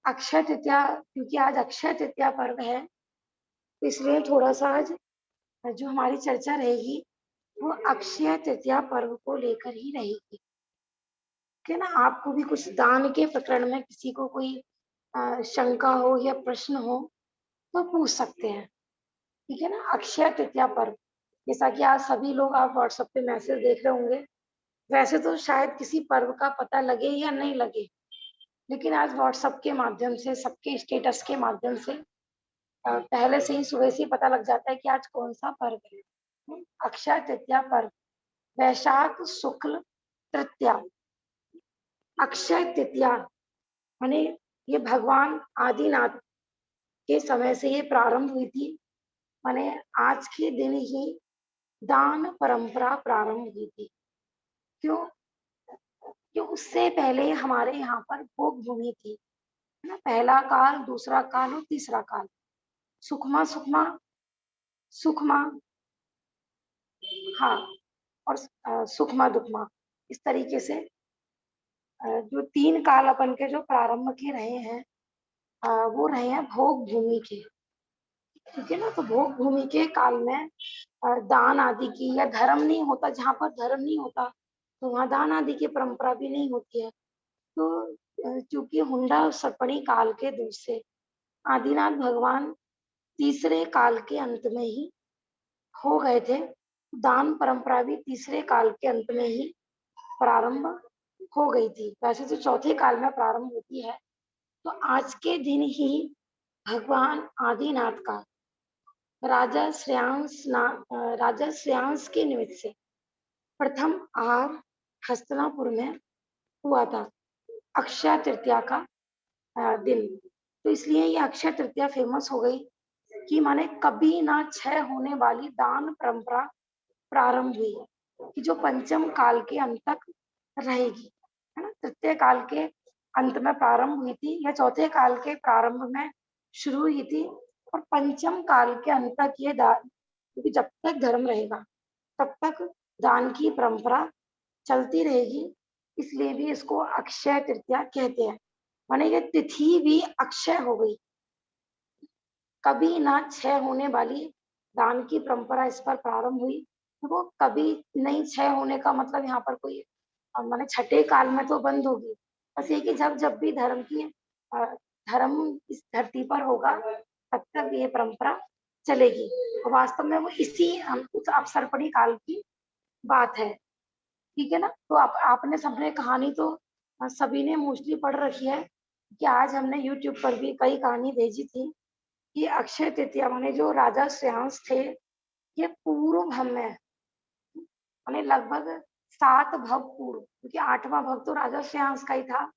अक्षय तृतीया, क्योंकि आज अक्षय तृतीया पर्व है, तो इसलिए थोड़ा सा आज जो हमारी चर्चा रहेगी वो अक्षय तृतीया पर्व को लेकर ही रहेगी। ठीक है ना। आपको भी कुछ दान के प्रकरण में किसी को कोई शंका हो या प्रश्न हो तो पूछ सकते हैं। ठीक है ना। अक्षय तृतीया पर्व, जैसा कि आज सभी लोग आप व्हाट्सएप पे मैसेज देख रहे होंगे, वैसे तो शायद किसी पर्व का पता लगे या नहीं लगे, लेकिन आज व्हाट्सएप के माध्यम से, सबके स्टेटस के माध्यम से पहले से ही सुबह से ही पता लग जाता है कि आज कौन सा पर्व है। अक्षय तृतीया पर्व, वैशाख शुक्ल तृतीया। अक्षय तृतीया माने ये भगवान आदिनाथ के समय से ये प्रारंभ हुई थी। माने आज के दिन ही दान परंपरा प्रारंभ हुई थी। क्यों? क्यों उससे पहले हमारे यहाँ पर भोग भूमि थी, है ना। पहला काल, दूसरा काल और तीसरा काल। सुखमा सुखमा सुखमा, हाँ, और सुखमा दुखमा, इस तरीके से जो तीन काल अपन के जो प्रारंभ के रहे हैं, वो रहे हैं भोग भूमि के। ठीक है ना। तो भोग भूमि के काल में दान आदि की या धर्म नहीं होता, जहाँ पर धर्म नहीं होता तो वहाँ दान आदि की परंपरा भी नहीं होती है। तो चूंकि हुंडा और सपणी काल के दूर से आदिनाथ भगवान तीसरे काल के अंत में ही हो गए थे, दान परंपरा भी तीसरे काल के अंत में ही प्रारंभ हो गई थी। वैसे तो चौथे काल में प्रारंभ होती है। तो आज के दिन ही भगवान आदिनाथ का राजा श्रेयांश के निमित्त से प्रथम आहार हस्तिनापुर में हुआ था, अक्षय तृतीया का दिन। तो इसलिए ये अक्षय तृतीया फेमस हो गई कि माने कभी ना क्षय होने वाली दान परंपरा प्रारंभ हुई, कि जो पंचम काल के अंत तक रहेगी, है ना। तृतीय काल के अंत में प्रारंभ हुई थी या चौथे काल के प्रारंभ में शुरू हुई थी, और पंचम काल के अंत तक ये दान, क्योंकि जब तक धर्म रहेगा तब तक दान की परंपरा चलती रहेगी, इसलिए भी इसको अक्षय तृतीया कहते हैं। माने ये तिथि भी अक्षय हो गई, कभी ना क्षय होने वाली दान की परंपरा इस पर प्रारंभ हुई। तो वो कभी नहीं क्षय होने का मतलब यहाँ पर कोई माने छठे काल में तो बंद होगी, बस ये कि जब जब भी धर्म इस धरती पर होगा तब तक ये परंपरा चलेगी। और वास्तव में वो इसी उस अवसरपणी काल की बात है। ठीक है ना। तो आपने सबने कहानी तो सभी ने मोस्टली पढ़ रखी है, कि आज हमने यूट्यूब पर भी कई कहानी भेजी थी कि अक्षय तृतीया माने जो राजा श्रेयांश थे, ये पूर्व भव में माने लगभग 7 भव पूर्व, क्योंकि 8वां भव तो राजा श्रेयांश का ही था,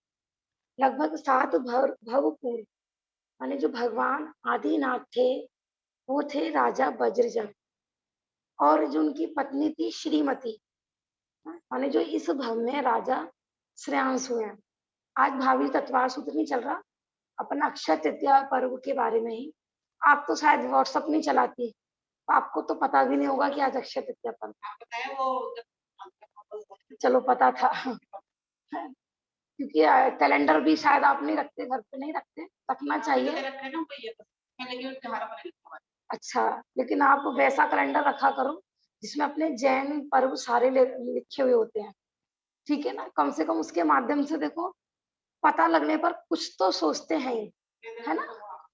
लगभग 7 भव पूर्व माने जो भगवान आदिनाथ थे वो थे राजा वज्रजन, और जो उनकी पत्नी थी श्रीमती, माने जो इस भव में राजा श्रेयांश हुए हैं। आज भावी तत्वार सूत्र नहीं चल रहा, अपन अक्षय तृतीया पर्व के बारे में ही। आप तो शायद व्हाट्सएप नहीं चलाती, तो आपको तो पता भी नहीं होगा कि आज अक्षय तृतीया पर्व है। चलो पता था। क्योंकि कैलेंडर भी शायद आप नहीं रखते, घर पे नहीं रखते, रखना चाहिए। अच्छा, लेकिन आप वैसा कैलेंडर रखा करो जिसमें अपने जैन पर्व सारे लिखे हुए होते हैं। ठीक है ना। कम से कम उसके माध्यम से देखो, पता लगने पर कुछ तो सोचते हैं ये, है ना।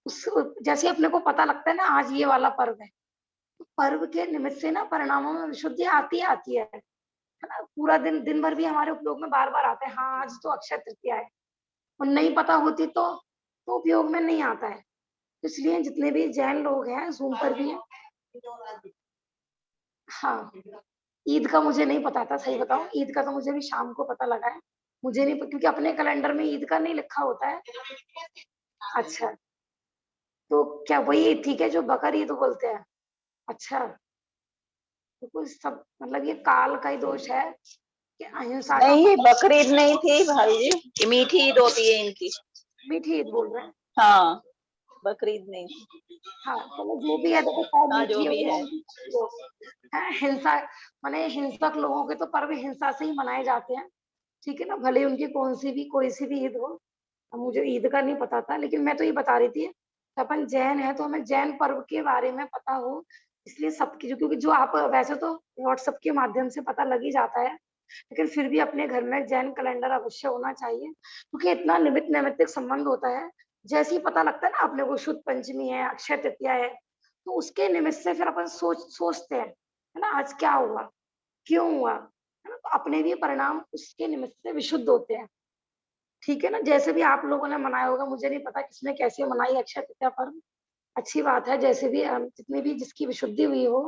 उस जैसे अपने को पता लगता है ना आज ये वाला पर्व है, तो पर्व के निमित्त से ना परिणामों में विशुद्धि आती है ना। पूरा दिन दिन भर भी हमारे उपयोग में बार बार आता है, हाँ आज तो अक्षय तृतीया है, और नहीं पता होती तो उपयोग में नहीं आता है। तो इसलिए जितने भी जैन लोग हैं जूम पर भी हैं। हाँ, ईद का मुझे नहीं पता था, सही बताऊं, ईद का तो मुझे भी शाम को पता लगा है। मुझे नहीं, क्योंकि अपने कैलेंडर में ईद का नहीं लिखा होता है। अच्छा, तो क्या वही ठीक है जो बकर ईद बोलते हैं? अच्छा, तो कुछ सब मतलब ये काल का ही दोष है कि अहिंसा का नहीं, बकरीद नहीं थी भाई जी, ये मीठी ईद होती है इनकी। मीठी ईद बोल रहे हैं। हाँ, बकरीद नहीं। हाँ, चलो जो भी है, देखो शायद हाँ, जो मीठी भी है। हो, हिंसा माने हिंसक लोगों के तो पर्व हिंसा से ही मनाए जाते हैं। ठीक है ना। भले उनकी कोई सी भी ईद हो, अब मुझे ईद का नहीं पता था, लेकिन मैं तो ये बता रही थी कि अपन जैन है तो हमें जैन पर्व के बारे में पता हो, इसलिए सबकी जो, क्योंकि जो आप वैसे तो व्हाट्सएप के माध्यम से पता लग ही जाता है, लेकिन फिर भी अपने घर में जैन कैलेंडर अवश्य होना चाहिए, क्योंकि इतना निमित्त नैमित्तिक संबंध होता है। जैसे ही पता लगता है ना अपने को शुद्ध पंचमी है, अक्षय तृतीया है, तो उसके निमित्त से फिर अपन सोचते हैं, है ना, आज क्या हुआ, क्यों हुआ, है ना? तो अपने भी परिणाम उसके निमित्त से विशुद्ध होते हैं। ठीक है ना? जैसे भी आप लोगों ने मनाया होगा, मुझे नहीं पता किसने कैसे मनाई अक्षय तृतीया पर्व, अच्छी बात है, जैसे भी जितनी भी जिसकी विशुद्धि हुई हो।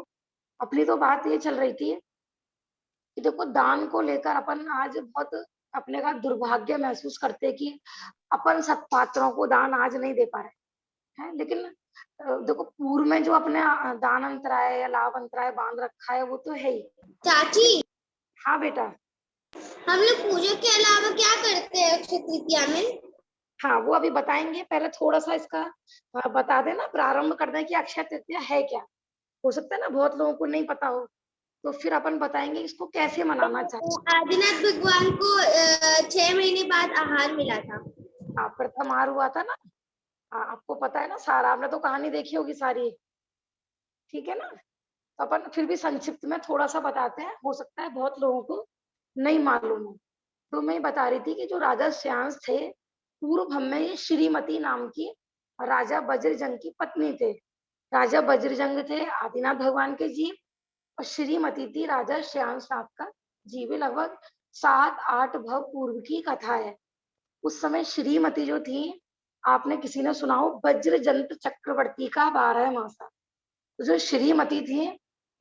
अपनी तो बात ये चल रही थी कि देखो दान को लेकर अपन आज बहुत अपने का दुर्भाग्य महसूस करते हैं कि अपन सत्पात्रों को दान आज नहीं दे पा रहे हैं। लेकिन देखो पूर्व में जो अपने दान अंतराय या लाभ अंतराय बांध रखा है वो तो है ही। चाची, हाँ बेटा। हम लोग पूजा के अलावा क्या करते हैं अक्षय तृतीया में? हाँ वो अभी बताएंगे, पहले थोड़ा सा इसका बता देना, प्रारंभ कर दें कि अक्षय तृतीया है क्या। हो सकता है ना बहुत लोगों को नहीं पता हो, तो फिर अपन बताएंगे इसको कैसे मनाना चाहिए। आदिनाथ भगवान को 6 महीने बाद आहार मिला था। प्रथम आहार हुआ था ना। आपको पता है ना सारा, आपने तो कहानी देखी होगी सारी, ठीक है ना। तो अपन फिर भी संक्षिप्त में थोड़ा सा बताते हैं, हो सकता है बहुत लोगों को नहीं मालूम हो। तो मैं बता रही थी कि जो राजा श्यांस थे, पूर्व में ये श्रीमती नाम की राजा बज्रजंग की पत्नी थे। राजा बज्रजंग थे आदिनाथ भगवान के जीव, और श्रीमती थी राजा श्यांस नाथ का जीव। लगभग 7-8 भव पूर्व की कथा है। उस समय श्रीमती जो थी, आपने किसी ने सुना हो वज्रजंत चक्रवर्ती का 12 मासा। तो जो श्रीमती थी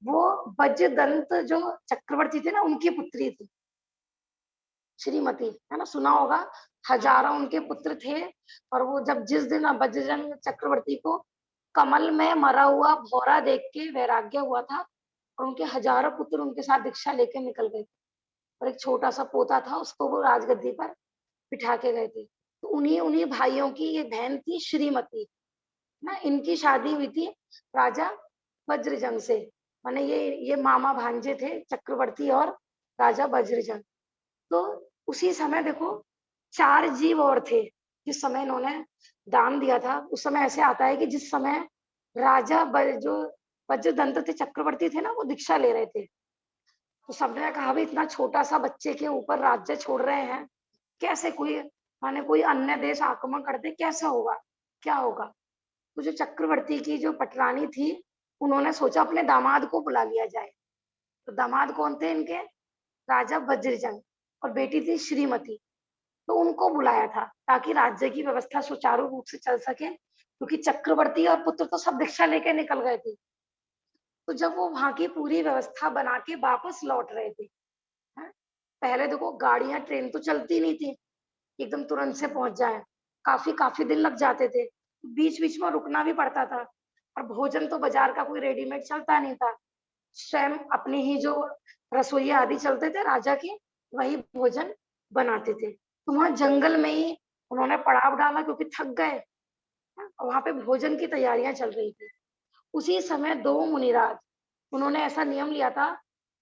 वो वज्रदंत जो चक्रवर्ती थे ना उनकी पुत्री थी श्रीमती, है ना, सुना होगा। हजारों उनके पुत्र थे, और वो जब जिस दिन वज्रजंग चक्रवर्ती को कमल में मरा हुआ भौरा देख के वैराग्य हुआ था, और उनके हजारों पुत्र उनके साथ दीक्षा लेके निकल गए, और एक छोटा सा पोता था उसको वो राजगद्दी पर बिठा के गए थे। तो उन्हीं उन्हीं भाइयों की ये बहन थी श्रीमती ना, इनकी शादी हुई थी राजा वज्रजंग से। माने ये मामा भांजे थे चक्रवर्ती और राजा वज्रजंग। तो उसी समय देखो 4 जीव और थे जिस समय इन्होंने दान दिया था। उस समय ऐसे आता है कि जिस समय राजा जो वज्रदंत थे चक्रवर्ती थे ना, वो दीक्षा ले रहे थे, तो सबने कहा भाई इतना छोटा सा बच्चे के ऊपर राज्य छोड़ रहे हैं, कैसे कोई, माने कोई अन्य देश आक्रमण कर दे, कैसा होगा, क्या होगा। तो जो चक्रवर्ती की जो पटरानी थी, उन्होंने सोचा अपने दामाद को बुला लिया जाए। तो दामाद कौन थे इनके? राजा वज्रजंग, और बेटी थी श्रीमती। तो उनको बुलाया था ताकि राज्य की व्यवस्था सुचारू रूप से चल सके, क्योंकि चक्रवर्ती और पुत्र तो सब दीक्षा लेके निकल गए थे। तो जब वो वहां की पूरी व्यवस्था बना के वापस लौट रहे थे, हैं, पहले देखो गाड़ियां ट्रेन तो चलती नहीं थी एकदम तुरंत से पहुंच जाए, काफी काफी दिन लग जाते थे, बीच बीच में रुकना भी पड़ता था। और भोजन तो बाजार का कोई रेडीमेड चलता नहीं था, स्वयं अपनी ही जो रसोइया आदि चलते थे राजा के, वही भोजन बनाते थे। तो वहां जंगल में ही उन्होंने पड़ाव डाला क्योंकि थक गए, और वहां पे भोजन की तैयारियां चल रही थी। उसी समय 2 मुनिराज, उन्होंने ऐसा नियम लिया था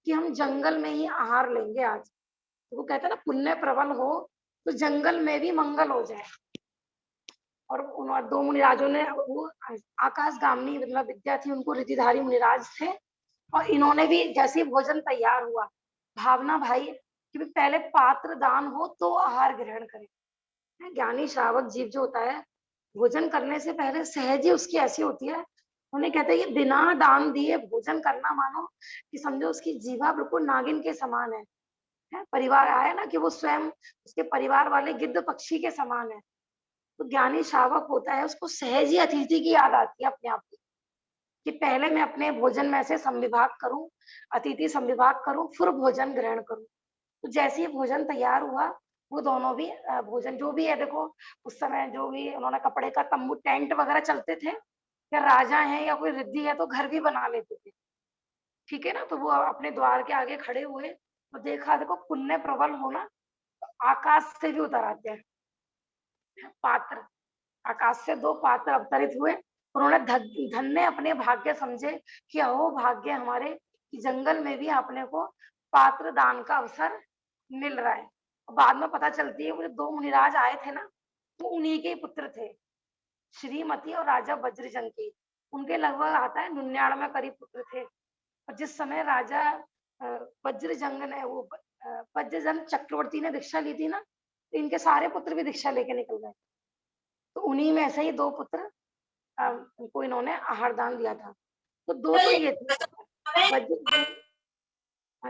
कि हम जंगल में ही आहार लेंगे आज। तो वो कहते हैं ना पुण्य प्रबल हो तो जंगल में भी मंगल हो जाए। और उन 2 मुनिराजों ने, वो आकाश गामिनी मतलब विद्या थी उनको, रिद्धिधारी मुनिराज थे, और इन्होंने भी जैसे ही भोजन तैयार हुआ, भावना भाई कि पहले पात्र दान हो तो आहार ग्रहण करें। ज्ञानी श्रावक जीव जो होता है, भोजन करने से पहले सहज ही उसकी ऐसी होती है, उन्हें कहते हैं कि बिना दान दिए भोजन करना, मानो कि समझो उसकी जीवा बिल्कुल नागिन के समान है। परिवार आया ना कि वो स्वयं उसके परिवार वाले गिद्ध पक्षी के समान है। तो ज्ञानी श्रावक होता है, उसको सहज ही अतिथि की याद आती है अपने आप की, कि पहले मैं अपने भोजन में से संविभाग करूं, अतिथि संविभाग करूं, फिर भोजन ग्रहण करूं। तो जैसे ही भोजन तैयार हुआ, वो दोनों भी भोजन जो भी है, देखो उस समय जो भी उन्होंने कपड़े का तंबू टेंट वगैरह चलते थे, या राजा है या कोई रिद्धि है तो घर भी बना लेते थे, ठीक है ना। तो वो अपने द्वार के आगे खड़े हुए, तो देखा देखो पुण्य प्रबल होना, तो आकाश से भी उतर आते हैं पात्र, आकाश से 2 पात्र अवतरित हुए। उन्होंने धन्य अपने भाग्य समझे कि अहो भाग्य हमारे कि जंगल में भी अपने को पात्र दान का अवसर मिल रहा है। बाद में पता चलती है वो जो 2 मुनिराज आए थे ना, तो उन्हीं के पुत्र थे, श्रीमती और राजा वज्रजंगी। उनके लगभग आता है 99 करीब पुत्र थे। और जिस समय राजा वज्रजंग ने वज्रजंग चक्रवर्ती ने दीक्षा ली थी ना, तो इनके सारे पुत्र भी दीक्षा लेके निकल गए। तो उन्हीं में से ही 2 पुत्र उनको इन्होंने आहार दान दिया था। तो 2 तो ये थे, वज्रजंग,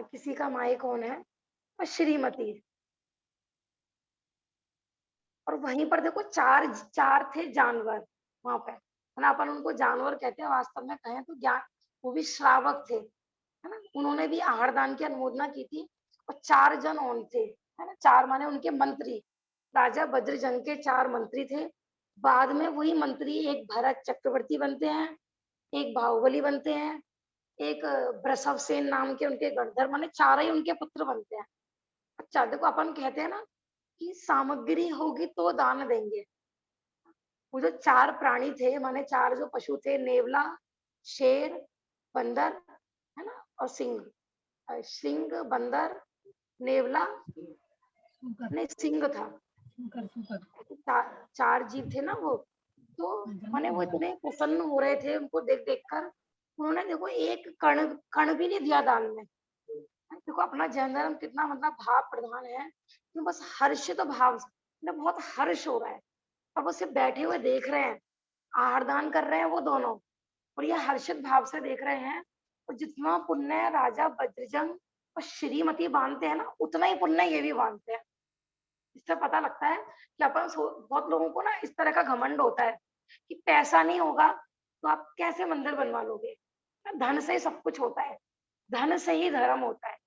किसी का माई कौन है, और श्रीमती। और वहीं पर देखो 4 थे जानवर वहां पे, है ना। अपन उनको जानवर कहते हैं, वास्तव में कहें तो ज्ञान, वो भी श्रावक थे, है ना। उन्होंने भी आहार दान की अनुमोदना की थी। और 4 जन और थे, है ना। 4 माने उनके मंत्री, राजा वज्रजंग के 4 मंत्री थे। बाद में वही मंत्री एक भरत चक्रवर्ती बनते हैं, एक बाहुबली बनते हैं, एक वृषभसेन नाम के उनके गणधर, माने 4 ही उनके पुत्र बनते हैं। अच्छा देखो, अपन कहते हैं ना कि सामग्री होगी तो दान देंगे। वो जो 4 प्राणी थे, माने 4 जो पशु थे, नेवला, शेर, बंदर, है ना, और सिंह। सिंह, बंदर, नेवला, नहीं सिंह था, 4 जीव थे ना वो। तो माने वो इतने प्रसन्न हो रहे थे उनको देख देख कर, उन्होंने देखो एक कण कण भी नहीं दिया दान में। देखो अपना जैन धर्म कितना मतलब भाव प्रधान है कि बस हर्षित भाव से, मतलब बहुत हर्ष हो रहा है। और वो सिर्फ बैठे हुए देख रहे हैं, आहार दान कर रहे हैं वो दोनों, और ये हर्षित भाव से देख रहे हैं। और जितना पुण्य राजा वज्रजंग और श्रीमती बांधते हैं ना, उतना ही पुण्य ये भी बांधते हैं। इससे पता लगता है कि अपन बहुत लोगों को ना इस तरह का घमंड होता है कि पैसा नहीं होगा तो आप कैसे मंदिर बनवा लोगे, धन से ही सब कुछ होता है, धन से ही धर्म होता है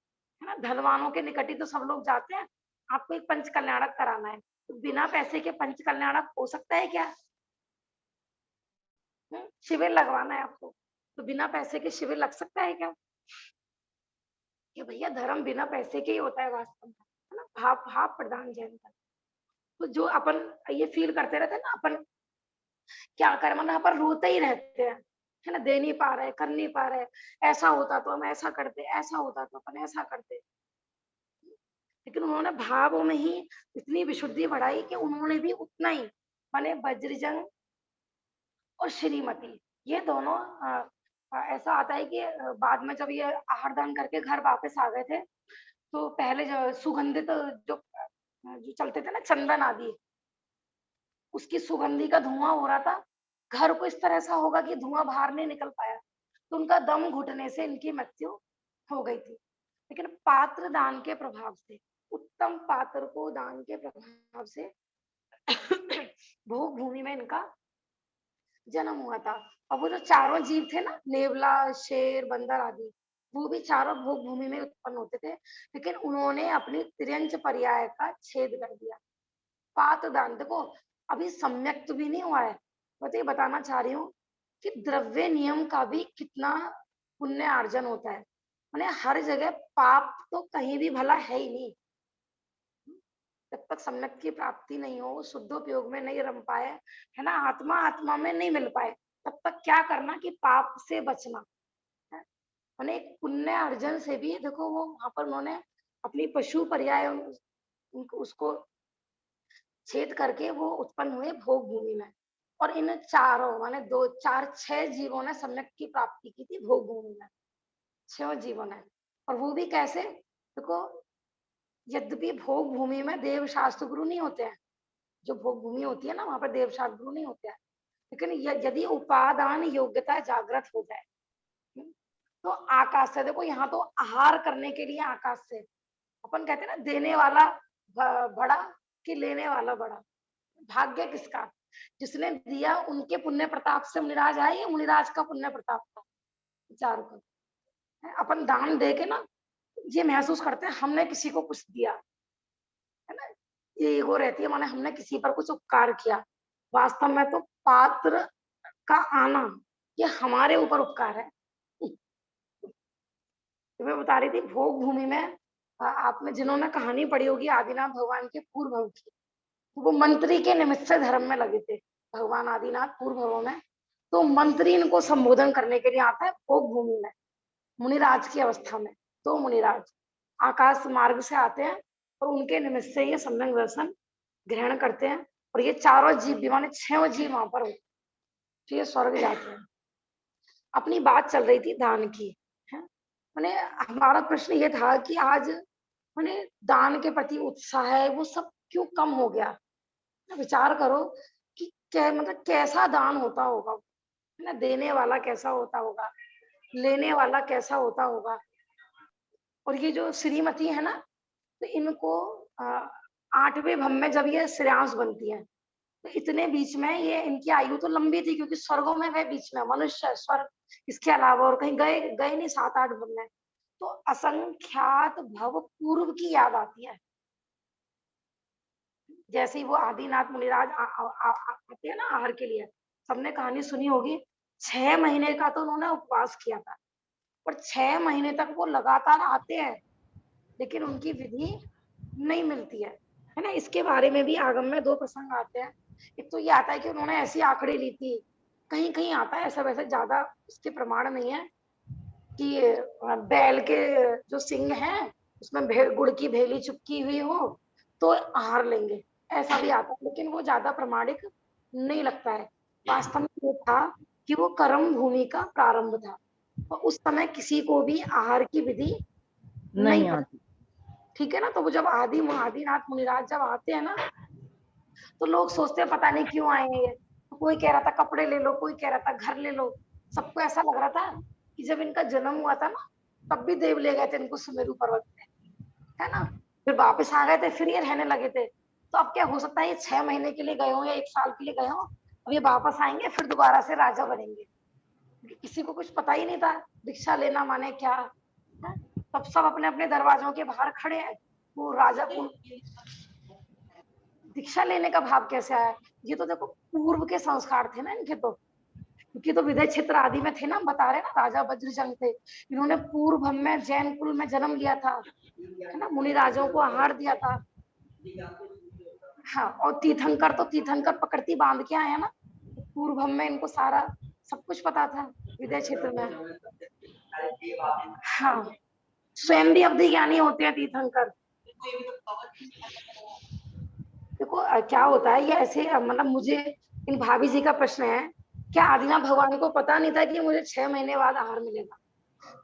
ना। धनवानों के निकट ही तो सब लोग जाते हैं। आपको एक पंच कल्याणक कराना है, तो बिना पैसे के पंच कल्याणक हो सकता है क्या? शिविर लगवाना है आपको, तो बिना पैसे के शिविर लग सकता है क्या? कि भैया धर्म बिना पैसे के ही होता है वास्तव में, है ना। भाव भाव प्रधान जैन धर्म। तो जो अपन ये फील करते रहते हैं ना, अपन क्या करें, मतलब अपन रोते ही रहते हैं, है ना। दे नहीं पा रहे, कर नहीं पा रहे, ऐसा होता तो हम ऐसा करते, ऐसा होता तो अपन ऐसा करते। लेकिन उन्होंने भावों में ही इतनी विशुद्धि बढ़ाई कि उन्होंने भी उतना ही, माने वज्रजंग और श्रीमती, ये दोनों ऐसा आता है कि बाद में जब ये आहार दान करके घर वापस आ गए थे, तो पहले जो सुगंधित जो चलते थे ना चंदन आदि, उसकी सुगंधी का धुआं हो रहा था। घर को इस तरह से होगा कि धुआं बाहर नहीं निकल पाया, तो उनका दम घुटने से इनकी मृत्यु हो गई थी। लेकिन पात्र दान के प्रभाव से, उत्तम पात्र को दान के प्रभाव से भोग भूमि में इनका जन्म हुआ था। और वो जो चारों जीव थे ना, नेवला, शेर, बंदर आदि, वो भी चारों भोग भूमि में उत्पन्न होते थे। लेकिन उन्होंने अपनी तिर्यंच पर्याय का छेद कर दिया। पात्र दान देखो अभी सम्यक तो भी नहीं हुआ है। मैं तो ये बताना चाह रही हूँ कि द्रव्य नियम का भी कितना पुण्य अर्जन होता है। मैंने हर जगह पाप तो कहीं भी भला है ही नहीं। जब तक सम्यक की प्राप्ति नहीं हो, शुद्धोपयोग में नहीं रम पाए, है ना, आत्मा आत्मा में नहीं मिल पाए, तब तक क्या करना कि पाप से बचना है। मैंने एक पुण्य अर्जन से भी देखो, वो वहां पर उन्होंने अपनी पशु पर्याय उसको छेद करके वो उत्पन्न हुए भोग भूमि में। और इन चारों माने 2 4 6 जीवों ने सम्यक की प्राप्ति की थी भोग भूमि में, 6 जीवों ने। और वो भी कैसे देखो, यद्यपि भोग भूमि में देव शास्त्र गुरु नहीं होते हैं, जो भोग भूमि होती है ना वहां पर देव शास्त्र गुरु नहीं होते हैं, लेकिन यदि उपादान योग्यता जागृत हो जाए, तो आकाश से देखो, यहाँ तो आहार करने के लिए आकाश से, अपन कहते हैं ना देने वाला बड़ा कि लेने वाला बड़ा, भाग्य किसका? जिसने दिया उनके पुण्य प्रताप से मुनिराज आए, या मुनिराज का पुण्य प्रताप था? विचार कर। अपन दान दे के ना ये महसूस करते हैं हमने किसी को कुछ दिया, है ना। ये ईगो रहती है, माने हमने किसी पर कुछ उपकार किया। वास्तव में तो पात्र का आना ये हमारे ऊपर उपकार है। तो मैं बता रही थी भोग भूमि में, आपने जिन्होंने कहानी पढ़ी होगी आदिनाथ भगवान के पूर्व भव की, वो मंत्री के निमित्त से धर्म में लगे थे भगवान आदिनाथ पूर्व भवों में। तो मंत्री इनको संबोधन करने के लिए आता है भोग भूमि में, मुनिराज की अवस्था में। तो मुनिराज आकाश मार्ग से आते हैं और उनके निमित्त से ये सम्यक दर्शन ग्रहण करते हैं। और ये चारों जीव भी माने 6 जीव वहां पर होते, तो ये स्वर्ग जाते हैं। अपनी बात चल रही थी दान की, है मैंने, हमारा प्रश्न ये था कि आज मैंने दान के प्रति उत्साह है वो सब क्यों कम हो गया। विचार करो कि क्या मतलब कैसा दान होता होगा, है ना, देने वाला कैसा होता होगा, लेने वाला कैसा होता होगा। और ये जो श्रीमती है ना, तो इनको 8वें भव में जब ये श्रेयांश बनती है, तो इतने बीच में ये इनकी आयु तो लंबी थी, क्योंकि स्वर्गों में गए बीच में मनुष्य स्वर्ग, इसके अलावा और कहीं गए गए नहीं 7-8 भव में। तो असंख्यात भव पूर्व की याद आती है। जैसे ही वो आदिनाथ मुनिराज आते हैं ना आहार के लिए, सबने कहानी सुनी होगी, 6 महीने का तो उन्होंने उपवास किया था, और 6 महीने तक वो लगातार आते हैं, लेकिन उनकी विधि नहीं मिलती है ना। इसके बारे में भी आगम में 2 प्रसंग आते हैं। एक तो ये आता है कि उन्होंने ऐसी आंकड़े ली थी, कहीं कहीं आता है ऐसा, वैसे ज्यादा उसके प्रमाण नहीं है, कि बैल के जो सिंग हैं उसमें गुड़ की भेली चुपकी हुई हो तो आहार लेंगे, ऐसा भी आता है, लेकिन वो ज्यादा प्रमाणिक नहीं लगता है। वास्तव में ये था कि वो कर्म भूमि का प्रारंभ था, और उस समय किसी को भी आहार की विधि नहीं नहीं पता, आती। ठीक है ना। तो वो जब आदिनाथ मुनिराज जब आते हैं ना, तो लोग सोचते हैं पता नहीं क्यों आए हैं ये, तो कोई कह रहा था कपड़े ले लो, कोई कह रहा था घर ले लो। सबको ऐसा लग रहा था कि जब इनका जन्म हुआ था ना, तब भी देव ले गए थे इनको सुमेरु पर्वत पे, है ना, फिर वापस आ गए थे, फिर ये रहने लगे थे। तो अब क्या हो सकता है, ये 6 महीने के लिए गए हो या 1 साल के लिए गए हो, अब ये वापस आएंगे फिर दोबारा से राजा बनेंगे, क्योंकि किसी को कुछ पता ही नहीं था दीक्षा लेना माने क्या है। तब सब अपने अपने दरवाजों के बाहर खड़े हैं, वो राजा को दीक्षा लेने का भाव कैसे आया। ये तो देखो पूर्व के संस्कार थे ना इनके, तो क्योंकि तो विदय क्षेत्र आदि में थे ना, हम बता रहे ना राजा वज्रजंग थे, इन्होंने पूर्व में जैन कुल में जन्म लिया था, है ना, मुनि राजाओं को आहार दिया था। हाँ, और तीर्थंकर तो तीर्थंकर पकड़ती बांध के आए हैं ना, पूर्व में इनको सारा सब कुछ पता था विदय क्षेत्र में। हाँ, स्वयं भी अवधि ज्ञानी होते हैं तीर्थंकर। देखो क्या होता है, ये ऐसे मतलब मुझे इन भाभी जी का प्रश्न है, क्या आदिनाथ भगवान को पता नहीं था कि मुझे 6 महीने बाद आहार मिलेगा।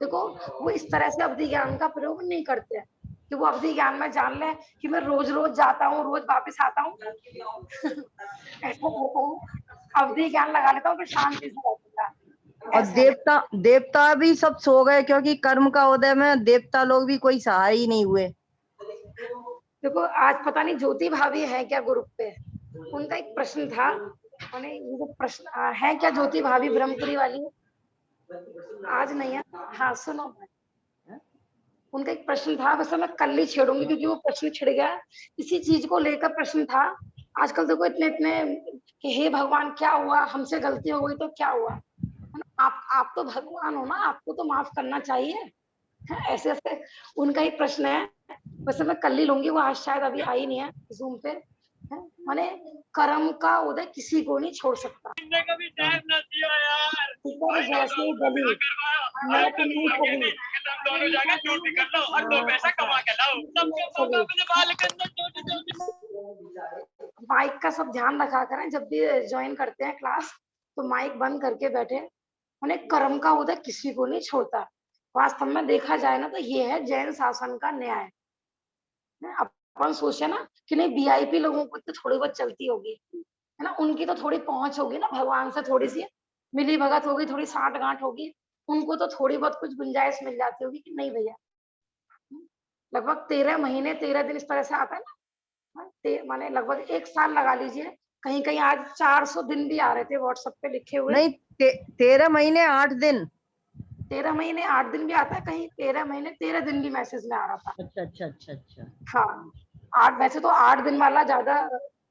देखो वो इस तरह से अवधि ज्ञान का प्रयोग नहीं करते हैं कि वो अवधि ज्ञान में जान ले कि मैं रोज रोज जाता हूँ रोज वापस आता हूँ ऐसा करता हूँ, अवधि ज्ञान लगा लेता हूँ फिर शांति से रहता और ऐसा नहीं। देवता भी सब सो गए, क्योंकि कर्म का उदय में देवता लोग भी कोई सहाय ही नहीं हुए। देखो आज पता नहीं ज्योति भाभी है क्या ग्रुप पे, उनका एक प्रश्न था, उन्हें ये जो प्रश्न है क्या ज्योति भाभी ब्रह्मपुरी वाली, आज नहीं है। हाँ सुनो, उनका एक प्रश्न था, वैसे मैं कल ही छेड़ूंगी क्योंकि वो प्रश्न छिड़ गया, इसी चीज को लेकर प्रश्न था। आजकल देखो इतने इतने कि हे भगवान क्या हुआ, हमसे गलती हो गई तो क्या हुआ, है ना, आप तो भगवान हो ना, आपको तो माफ करना चाहिए, है ऐसे ऐसे उनका ही प्रश्न है। वैसे मैं कल ही लूंगी, वो आज शायद अभी आई नहीं है जूम पे, है माने कर्म का उदय किसी को नहीं छोड़ सकता। कभी टाइम ना दिया यार, ऊपर जैसे बलि मैं तो नहीं चली, तुम दोनों जाके ड्यूटी कर लो और 2 पैसा कमा के लाओ, सबके मौका अपने बाल के अंदर छोटी। माइक का सब ध्यान रखा करें जब भी ज्वाइन करते हैं क्लास, तो माइक बंद करके बैठे। उन्हें कर्म का उदय किसी को नहीं छोड़ता। वास्तव में देखा जाए ना, तो ये है जैन शासन का न्याय। अपन सोचे ना कि नहीं वीआईपी लोगों को तो थोड़ी बहुत चलती होगी, है ना, उनकी तो थोड़ी पहुंच होगी ना, भगवान से थोड़ी सी मिली भगत होगी, थोड़ी साठ गांठ होगी, उनको तो थोड़ी बहुत कुछ गुंजाइश मिल जाती होगी कि नहीं भैया। लगभग 13 महीने 13 दिन इस तरह से आता है ना, माने लगभग 1 साल लगा लीजिए, कहीं कहीं आज 400 दिन भी आ रहे थे व्हाट्सएप पे लिखे हुए। नहीं, 13 महीने 8 दिन। 13 महीने 8 दिन भी आता है, कहीं 13 महीने 13 दिन भी मैसेज में आ रहा था। अच्छा अच्छा अच्छा अच्छा। हाँ 8, वैसे तो 8 दिन वाला ज्यादा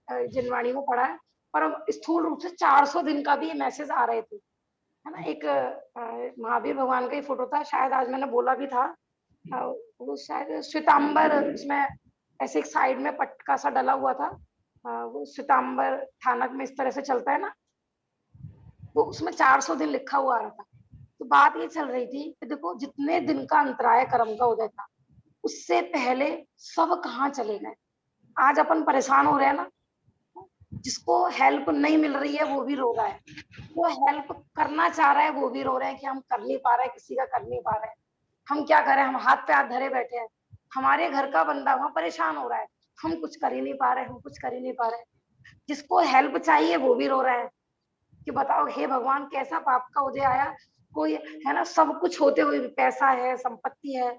जिनवाणी में पड़ा है, पर स्थूल रूप से 400 दिन का भी मैसेज आ रहे थे, है ना। एक महावीर भगवान का ही फोटो था, शायद आज मैंने बोला भी था, वो शायद श्वेतांबर, उसमें ऐसे एक साइड में पटका सा डला हुआ था, वो श्वेतांबर थानक में इस तरह से चलता है ना, वो उसमें 400 दिन लिखा हुआ आ रहा था। तो बात ये चल रही थी कि देखो जितने दिन का अंतराय कर्म का उदय था, उससे पहले सब कहाँ चले गए। आज अपन परेशान हो रहे हैं ना, जिसको हेल्प नहीं मिल रही है वो भी रो रहा है, वो हेल्प करना चाह रहा है वो भी रो रहे हैं कि हम कर नहीं पा रहे, किसी का कर नहीं पा रहे, हम क्या करें, हम हाथ पे हाथ धरे बैठे हैं, हमारे घर का बंदा वहां परेशान हो रहा है, हम कुछ कर ही नहीं पा रहे, हम कुछ कर ही नहीं पा रहे। जिसको हेल्प चाहिए वो भी रो रहा है कि बताओ हे भगवान कैसा पाप का उदय आया। कोई है ना, सब कुछ होते हुए भी, पैसा है, संपत्ति है,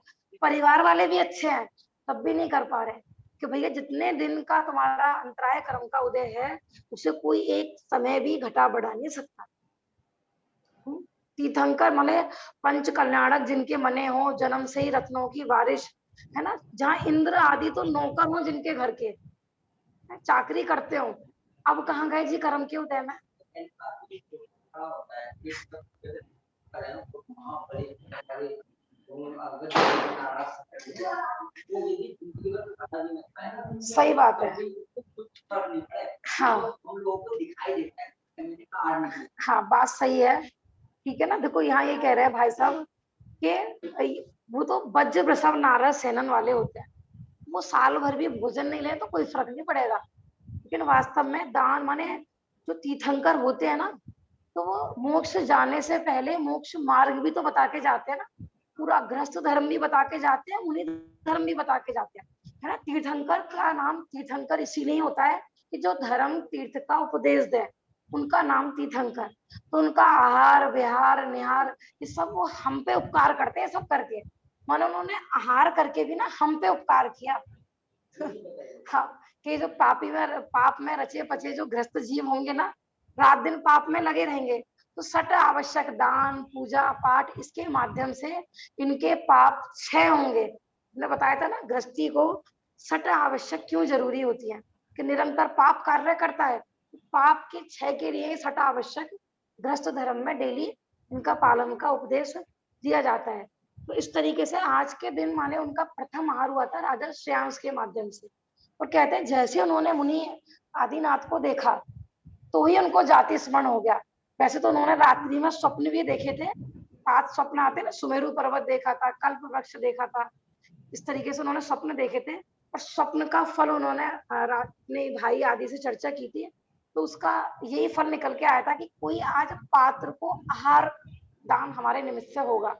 परिवार वाले भी अच्छे हैं, तब भी नहीं कर पा रहे कि भैया जितने दिन का तुम्हारा अंतराय कर्म का उदय है उसे कोई एक समय भी घटा बढ़ा नहीं सकता। तीर्थंकर माने पंच कल्याणक जिनके मने हो, जन्म से ही रत्नों की बारिश, है ना, जहाँ इंद्र आदि तो नौकर हो जिनके घर के, चाकरी करते हो, अब कहाँ गए जी कर्म के उदय में। सही बात है। हाँ हाँ, बात सही है। ठीक है ना, देखो यहाँ ये कह रहे हैं भाई साहब कि वो तो वज्र वृषभ नारद सेनन वाले होते हैं, वो साल भर भी भोजन नहीं ले तो कोई फर्क नहीं पड़ेगा, लेकिन वास्तव में दान माने जो तीर्थंकर होते हैं ना, तो वो मोक्ष जाने से पहले मोक्ष मार्ग भी तो बता के जाते हैं ना, पूरा गृहस्थ धर्म भी बता के जाते हैं, मुनि धर्म भी बता के जाते हैं, है ना। तीर्थंकर का नाम तीर्थंकर इसीलिए होता है कि जो धर्म तीर्थ का उपदेश दे, उनका नाम तीर्थंकर। तो उनका आहार विहार निहार ये सब वो हम पे उपकार करते हैं, सब करके मानो उन्होंने आहार करके भी ना हम पे उपकार किया। हाँ, कि जो पाप में रचे पचे जो गृहस्थ जीव होंगे ना, रात दिन पाप में लगे रहेंगे, तो सट आवश्यक दान पूजा पाठ इसके माध्यम से इनके पाप क्षय होंगे। मैंने बताया था ना गृहस्थी को सट आवश्यक क्यों जरूरी होती है, कि निरंतर पाप कार्य करता है, पाप के क्षय के लिए सट आवश्यक गृहस्थ धर्म में डेली इनका पालन का उपदेश दिया जाता है। तो इस तरीके से आज के दिन माने उनका प्रथम आहार हुआ था राजा श्रेयांश के माध्यम से। और कहते हैं जैसे उन्होंने मुनि आदिनाथ को देखा तो ही उनको जाति स्मरण हो गया। वैसे तो उन्होंने रात्रि में स्वप्न भी देखे थे, 5 स्वप्न आते ना, सुमेरु पर्वत देखा था, कल्प वृक्ष देखा था, इस तरीके से उन्होंने स्वप्न देखे थे। और स्वप्न का फल उन्होंने अपने भाई आदि से चर्चा की थी, तो उसका यही फल निकल के आया था कि कोई आज पात्र को आहार दान हमारे निमित्त से होगा।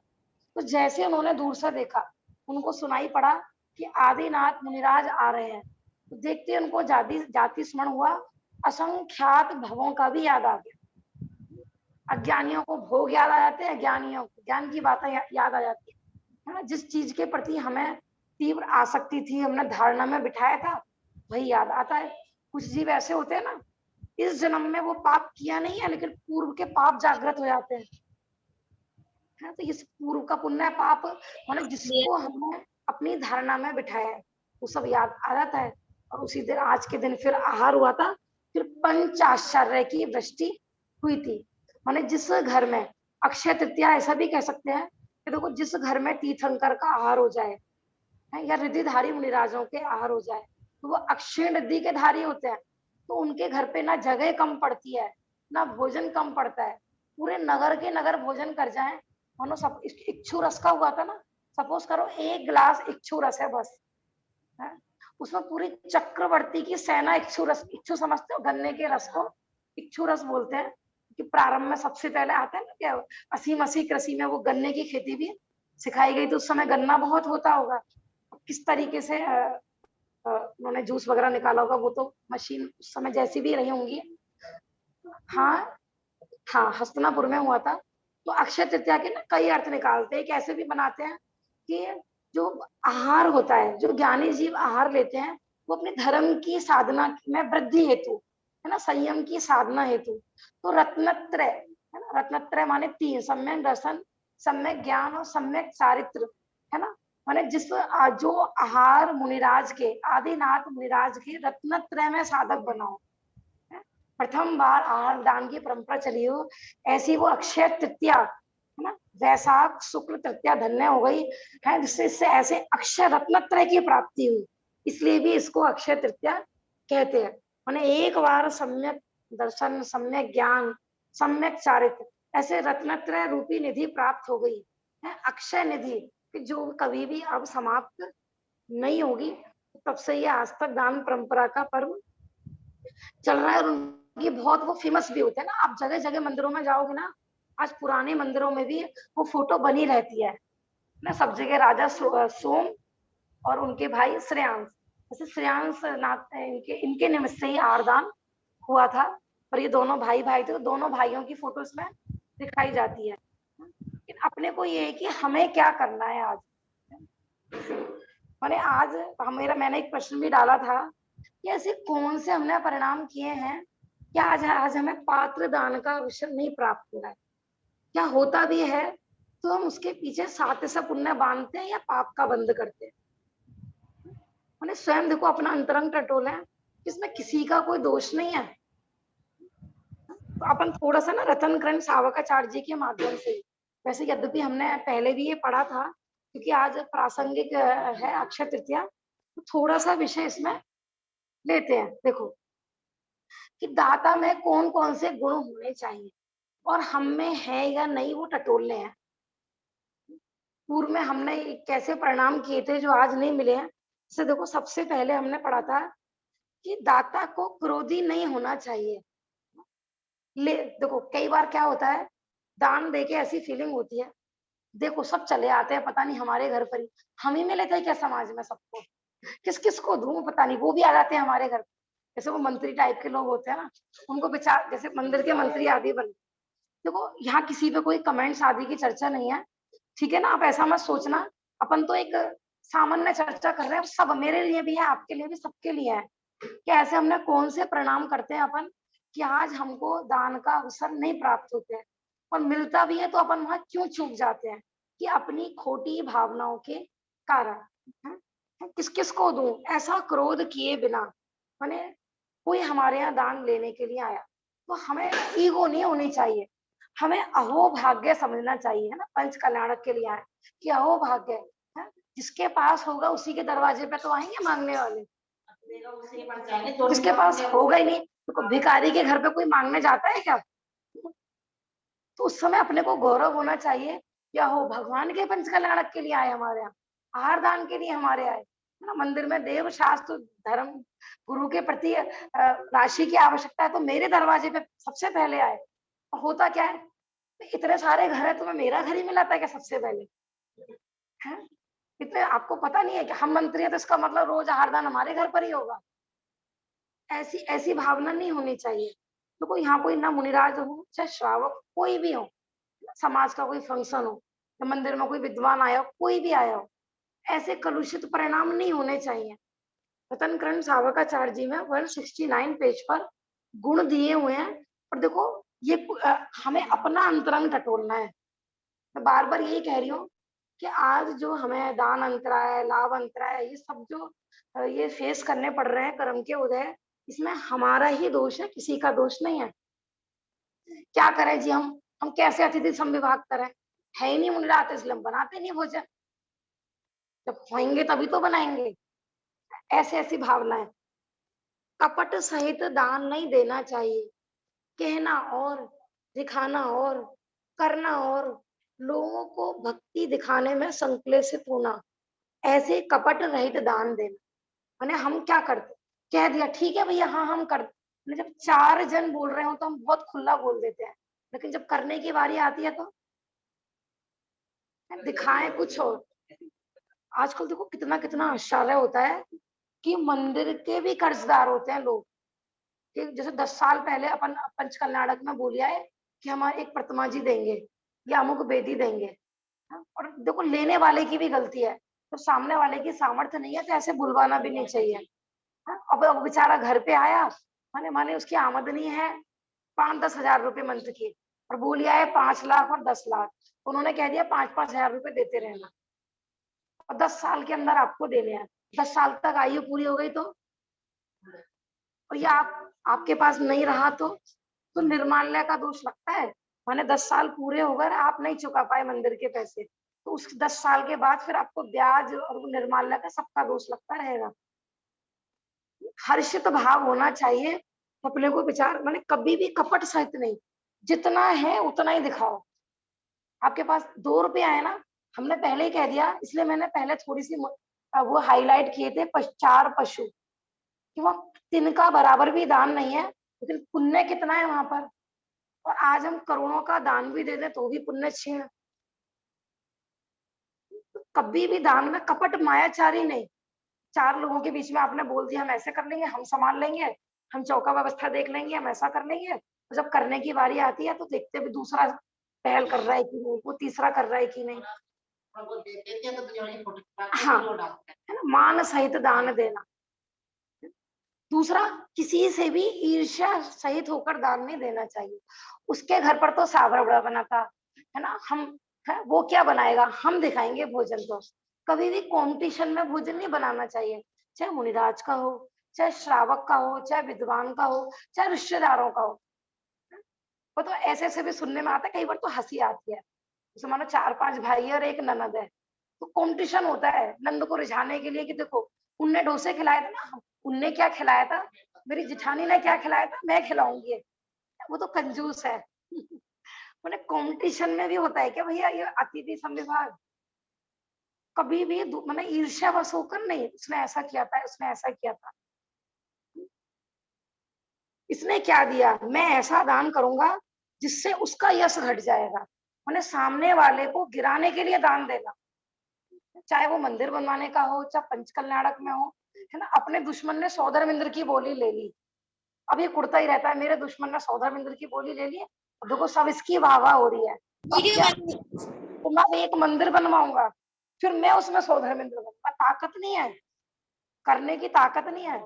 तो जैसे उन्होंने दूर से देखा, उनको सुनाई पड़ा कि आदिनाथ मुनिराज आ रहे हैं, तो देखते उनको जाति स्मरण हुआ, असंख्यात भवों का भी याद आ गया। अज्ञानियों को भोग याद आ जाते हैं, ज्ञानियों को ज्ञान की बातें याद आ जाती है ना। जिस चीज के प्रति हमें तीव्र आसक्ति थी, हमने धारणा में बिठाया था, वही याद आता है। कुछ जीव ऐसे होते हैं ना, इस जन्म में वो पाप किया नहीं है लेकिन पूर्व के पाप जागृत हो जाते हैं, है तो इस पूर्व का पुण्य पाप मतलब जिसको हमने अपनी धारणा में बिठाया है वो सब याद आ जाता है। और उसी दिन आज के दिन फिर आहार हुआ था, फिर पंचाश्चर्य की वृष्टि हुई थी। माने जिस घर में अक्षय तृतीया, ऐसा भी कह सकते हैं कि देखो जिस घर में तीर्थंकर का आहार हो जाए या रिद्धिधारी मुनिराजों के आहार हो जाए, तो वो अक्षय रिद्धि के धारी होते हैं, तो उनके घर पे ना जगह कम पड़ती है ना भोजन कम पड़ता है। पूरे नगर के नगर भोजन कर जाए, मानो सब इक्षु रस का हुआ था ना, सपोज करो 1 गिलास इक्षु रस है बस, है? उसमें पूरी चक्रवर्ती की सेना इक्षु रस, इक्षु समझते हो गन्ने के रस को इक्षु रस बोलते हैं, कि प्रारंभ में सबसे पहले आता है ना क्या 80 कृषि में वो गन्ने की खेती भी सिखाई गई, तो उस समय गन्ना बहुत होता होगा, किस तरीके से उन्होंने जूस वगैरह निकाला होगा, वो तो मशीन उस समय जैसी भी रही होंगी। हाँ हाँ, हस्तिनापुर में हुआ था। तो अक्षय तृतीया के ना कई अर्थ निकालते हैं, कैसे भी बनाते हैं कि जो आहार होता है, जो ज्ञानी जीव आहार लेते हैं, वो अपने धर्म की साधना में वृद्धि हेतु, है ना, संयम की साधना हेतु। तो रत्नत्रय, है ना, रत्नत्रय माने 3, सम्यक दर्शन, सम्यक ज्ञान और सम्यक चारित्र, है ना। माने जिस जो आहार मुनिराज के, आदिनाथ मुनिराज के रत्नत्रय में साधक बनाओ, प्रथम बार आहार दान की परंपरा चली हो, ऐसी वो अक्षय तृतीया, है ना, वैशाख शुक्ल तृतीया धन्य हो गई है, जिससे इससे ऐसे अक्षय रत्नत्रय की प्राप्ति हुई, इसलिए भी इसको अक्षय तृतीया कहते हैं। माने एक बार सम्यक दर्शन, सम्यक ज्ञान, सम्यक चारित्र, ऐसे रत्नत्रय रूपी निधि प्राप्त हो गई है, अक्षय निधि, जो कभी भी अब समाप्त नहीं होगी। तब से ये आज तक दान परंपरा का पर्व चल रहा है, और उनकी बहुत वो फेमस भी होते हैं ना। आप जगह जगह मंदिरों में जाओगे ना, आज पुराने मंदिरों में भी वो फोटो बनी रहती है ना, सब जगह राजा सोम और उनके भाई श्रेयांश। जैसे श्रेयांश नाथ इनके इनके निमित्त से ही आरदान हुआ था, और ये दोनों भाई भाई थे, तो दोनों भाइयों की फोटो इसमें दिखाई जाती है। लेकिन अपने को ये है कि हमें क्या करना है आज। मैंने आज मैंने एक प्रश्न भी डाला था कि ऐसे कौन से हमने परिणाम किए हैं कि आज आज हमें पात्र दान का अवसर नहीं प्राप्त हो रहा है। क्या होता भी है तो हम उसके पीछे साथ सा पुण्य बांधते हैं या पाप का बंद करते हैं। मैंने स्वयं देखो अपना अंतरंग टटोला है, इसमें किसी का कोई दोष नहीं है। तो अपन थोड़ा सा ना रतन कर्ण सावकाचार्य जी के माध्यम से, वैसे यद्यपि हमने पहले भी ये पढ़ा था, क्योंकि आज प्रासंगिक है अक्षय तृतीया, तो थोड़ा सा विषय इसमें लेते हैं। देखो कि दाता में कौन कौन से गुण होने चाहिए और हम में है या नहीं, वो टटोलने हैं। पूर्व में हमने कैसे परिणाम किए थे जो आज नहीं मिले हैं। जैसे देखो सबसे पहले हमने पढ़ा था कि दाता को क्रोधी नहीं होना चाहिए। देखो कई बार क्या होता है, दान देके ऐसी फीलिंग होती है, देखो सब चले आते हैं, पता नहीं हमारे घर पर ही हम ही मिले थे क्या समाज में सबको, किस किस को दूं पता नहीं, वो भी आ जाते हैं हमारे घर। जैसे वो मंत्री टाइप के लोग होते हैं ना, उनको बेचार जैसे मंदिर के मंत्री आदि बन। देखो यहाँ किसी पे कोई कमेंट्स आदि की चर्चा नहीं है, ठीक है ना। आप ऐसा मत सोचना, अपन तो एक सामान्य चर्चा कर रहे हैं, सब मेरे लिए भी है, आपके लिए भी, सबके लिए है कि ऐसे हमने कौन से परिणाम करते हैं अपन कि आज हमको दान का अवसर नहीं प्राप्त होते हैं, और मिलता भी है तो अपन वहां क्यों चूक जाते हैं कि अपनी खोटी भावनाओं के कारण। किस किस को दूं, ऐसा क्रोध किए बिना, माने कोई हमारे यहाँ दान लेने के लिए आया तो हमें ईगो नहीं होनी चाहिए, हमें अहो भाग्य समझना चाहिए, है ना। पंच कल्याणक के लिए आए कि अहो भाग्य है, जिसके पास होगा उसी के दरवाजे पे तो आएंगे मांगने वाले, जिसके पास होगा ही नहीं तो भिखारी के घर पे कोई मांगने जाता है क्या। तो उस समय अपने को गौरव होना चाहिए, या हो भगवान के पंच कल्याणक के लिए आए, हमारे यहाँ आहार दान के लिए हमारे आए, है ना। मंदिर में देव शास्त्र धर्म गुरु के प्रति राशि की आवश्यकता है, तो मेरे दरवाजे पे सबसे पहले आए। होता क्या है, इतने सारे घर है, तुम्हें मेरा घर ही मिला था क्या सबसे पहले, है। इतने आपको पता नहीं है कि हम मंत्री हैं तो इसका मतलब रोज आहार दान हमारे घर पर ही होगा। ऐसी ऐसी भावना नहीं होनी चाहिए। तो कोई यहाँ कोई ना मुनिराज हो चाहे श्रावक कोई भी हो, समाज का कोई फंक्शन हो, या मंदिर में कोई विद्वान आया हो, कोई भी आया हो, ऐसे कलुषित परिणाम नहीं होने चाहिए। रतन कर्ण सावकाचार्य जी में 169 पेज पर गुण दिए हुए हैं। और देखो ये हमें अपना अंतरंग टटोलना है। मैं बार बार यही कह रही हूँ कि आज जो हमें दान अंतराय, लाभ अंतराय, ये सब जो ये फेस करने पड़ रहे हैं कर्म के उदय, इसमें हमारा ही दोष है, किसी का दोष नहीं है। क्या करें जी, हम कैसे अतिथि संविभाग करें, है ही नहीं मुनिरात, इसलिए हम बनाते नहीं भोजन, जब होंगे तभी तो बनाएंगे। ऐसी ऐसी भावनाएं, कपट सहित दान नहीं देना चाहिए, कहना और दिखाना और करना और लोगों को भक्ति दिखाने में संश्लेषित होना, ऐसे कपट रहित दान देना। माने हम क्या करते, कह दिया ठीक है भैया हाँ हम कर, जब 4 जन बोल रहे हो तो हम बहुत खुला बोल देते हैं, लेकिन जब करने की बारी आती है तो दिखाएं कुछ और। आजकल देखो कितना कितना आश्चर्य होता है कि मंदिर के भी कर्जदार होते हैं लोग, कि जैसे 10 साल पहले अपन पंच कल्याणक में बोलिया है कि हम एक प्रतिमा जी देंगे या अमुक बेदी देंगे, और देखो लेने वाले की भी गलती है, तो सामने वाले की सामर्थ्य नहीं है तो ऐसे बुलवाना भी नहीं चाहिए। अब बेचारा घर पे आया, माने माने उसकी आमदनी है 5-10 हजार रुपए मंथ की, और बोलिया है 5 लाख और 10 लाख, तो उन्होंने कह दिया 5-5 हजार रुपए देते रहना, और 10 साल के अंदर आपको देने हैं। 10 साल तक आयु पूरी हो गई तो, और ये आपके पास नहीं रहा तो निर्माल्य का दोष लगता है। माने 10 साल पूरे हो गए, आप नहीं चुका पाए मंदिर के पैसे, तो उस 10 साल के बाद फिर आपको ब्याज और निर्माल्य का सबका दोष लगता रहेगा। हर्षित भाव होना चाहिए अपने को, विचार माने कभी भी कपट सहित नहीं, जितना है उतना ही दिखाओ। आपके पास 2 रुपए आए ना, हमने पहले ही कह दिया, इसलिए मैंने पहले थोड़ी सी वो हाईलाइट किए थे 4 पशु, कि वो तिनका बराबर भी दान नहीं है, लेकिन पुण्य कितना है वहां पर। और आज हम करोड़ों का दान भी दे दें तो भी पुण्य क्षीण। कभी भी दान में कपट मायाचारी नहीं। 4 लोगों के बीच में आपने बोल दिया हम ऐसे कर लेंगे, हम संभाल लेंगे, हम चौका व्यवस्था देख लेंगे, हम ऐसा कर लेंगे, तो जब करने की बारी आती है तो देखते भी दूसरा पहल कर रहा है कि नहीं, वो तीसरा कर रहा है कि नहीं। हाँ, है ना, मान सहित दान देना। दूसरा, किसी से भी ईर्ष्या सहित होकर दान नहीं देना चाहिए। उसके घर पर तो सावर बड़ा बना था, है ना, हम है, वो क्या बनाएगा, हम दिखाएंगे भोजन। तो कभी भी कंपटीशन में भोजन नहीं बनाना चाहिए, चाहे मुनिराज का हो, चाहे श्रावक का हो, चाहे विद्वान का हो, चाहे रिश्तेदारों का हो। वो तो ऐसे ऐसे भी सुनने में आता है, कई बार तो हंसी आती है। जैसे मानो 4-5 भाई और एक ननद है, तो कंपटीशन होता है नंद को रिझाने के लिए कि देखो उनने डोसे खिलाए थे ना, उनने क्या खिलाया था, मेरी जिठानी ने क्या खिलाया था, मैं खिलाऊंगी। वो तो कंजूस है। मैंने कंपटीशन में भी होता है क्या भैया, ये अतिथि संविभाग कभी भी मैंने ईर्ष्यावश होकर नहीं, उसने ऐसा किया था, उसने ऐसा किया था, इसने क्या दिया, मैं ऐसा दान करूंगा जिससे उसका यश घट जाएगा। मैंने सामने वाले को गिराने के लिए दान देना, चाहे वो मंदिर बनवाने का हो, चाहे पंचकल्याणक में हो, है ना। अपने दुश्मन ने सौधर्मिंद्र की बोली ले ली, अब ये कुड़ता ही रहता है, मेरे दुश्मन ने सौधर्मिंद्र की बोली ले ली, अब देखो सब इसकी वाह वाह हो रही है, तो अब क्या, तो मैं एक मंदिर बनवाऊंगा, फिर मैं उसमें सौधर्मिंद्र बनूंगा। ताकत नहीं है, करने की ताकत नहीं है।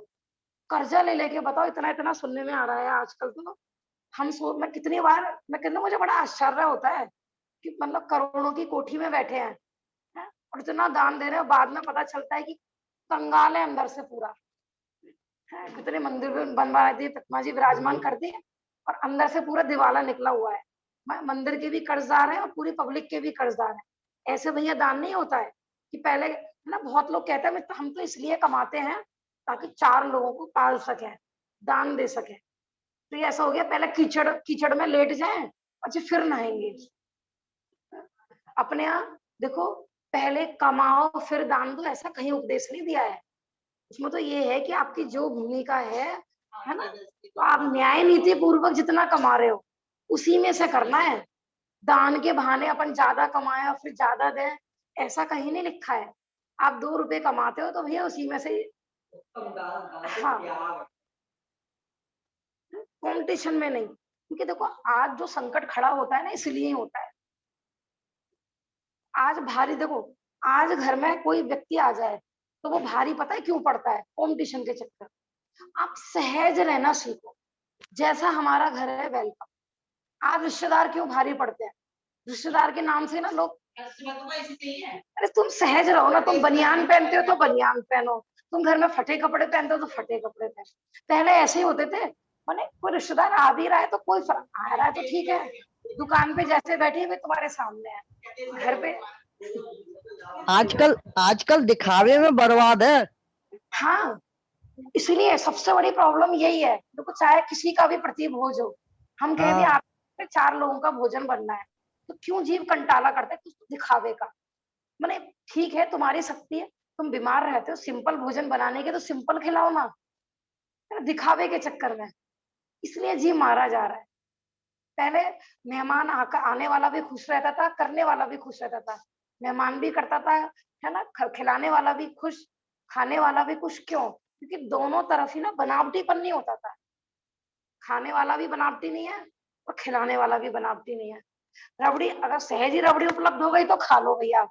कर्जा ले लेके बताओ, इतना इतना सुनने में आ रहा है आजकल। तो मैं कितनी बार मैं कहती हूँ, मुझे बड़ा आश्चर्य होता है कि मतलब करोड़ों की कोठी में बैठे हैं, और इतना दान दे रहे हो, बाद में पता चलता है कि कंगाल है अंदर से पूरा। है, कितने मंदिर बनवा दिए, पटना जी विराजमान कर दिए, और अंदर से पूरा दिवाला निकला हुआ है। मंदिर के भी कर्जदार है और पूरी पब्लिक के भी कर्जदार है। ऐसे भैया दान नहीं होता है कि पहले ना, बहुत लोग कहते हैं हम तो इसलिए कमाते हैं ताकि 4 लोगों को पाल सके, दान दे सके। तो ये ऐसा हो गया, पहले कीचड़ कीचड़ में लेट जाए, अच्छा फिर नहाएंगे। अपने यहाँ देखो, पहले कमाओ फिर दान दो, ऐसा कहीं उपदेश नहीं दिया है। उसमें तो ये है कि आपकी जो भूमिका है ना, तो आप न्याय नीति पूर्वक जितना कमा रहे हो उसी में से करना है। दान के बहाने अपन ज्यादा कमाए और फिर ज्यादा दें, ऐसा कहीं नहीं लिखा है। आप 2 रुपए कमाते हो तो भैया उसी में से, हाँ, कंपटीशन में नहीं। क्योंकि देखो आज जो संकट खड़ा होता है ना, इसलिए ही होता है। आज भारी देखो, आज घर में कोई व्यक्ति आ जाए तो वो भारी पता है क्यों पड़ता है, कंपटीशन के चक्कर। आप सहज रहना सीखो, जैसा हमारा घर है वेलकम। आज रिश्तेदार क्यों भारी पड़ते हैं, रिश्तेदार के नाम से ना लोग, अरे तुम सहज रहो ना, तुम बनियान पहनते हो तो बनियान पहनो, तुम घर में फटे कपड़े पहनते हो तो फटे कपड़े पहनो। पहले ऐसे ही होते थे, माने कोई रिश्तेदार आ भी रहा है तो कोई फर्क, आ रहा है तो ठीक है, दुकान पे जैसे बैठे हुए तुम्हारे सामने है, घर पे। आजकल आजकल दिखावे में बर्बाद है। हाँ, इसलिए सबसे बड़ी प्रॉब्लम यही है। देखो चाहे किसी का भी प्रतिभोज हो, हम कह दिए आप 4 लोगों का भोजन बनना है, तो क्यों जीव कंटाला करता है, कुछ दिखावे का। माने ठीक है, तुम्हारी शक्ति है, तुम बीमार रहते हो, सिंपल भोजन बनाने के तो सिंपल खिलाओ ना, दिखावे के चक्कर में। इसलिए जीव मारा जा रहा है। पहले मेहमान आकर, आने वाला भी खुश रहता था, करने वाला भी खुश रहता था, मेहमान भी करता था, है ना, खिलाने वाला भी खुश, खाने वाला भी खुश। क्यों? क्योंकि दोनों तरफ ही ना बनावटीपन नहीं होता था। खाने वाला भी बनावटी नहीं है और खिलाने वाला भी बनावटी नहीं है। रबड़ी, अगर सहज ही रबड़ी उपलब्ध हो गई तो खा लो भैया,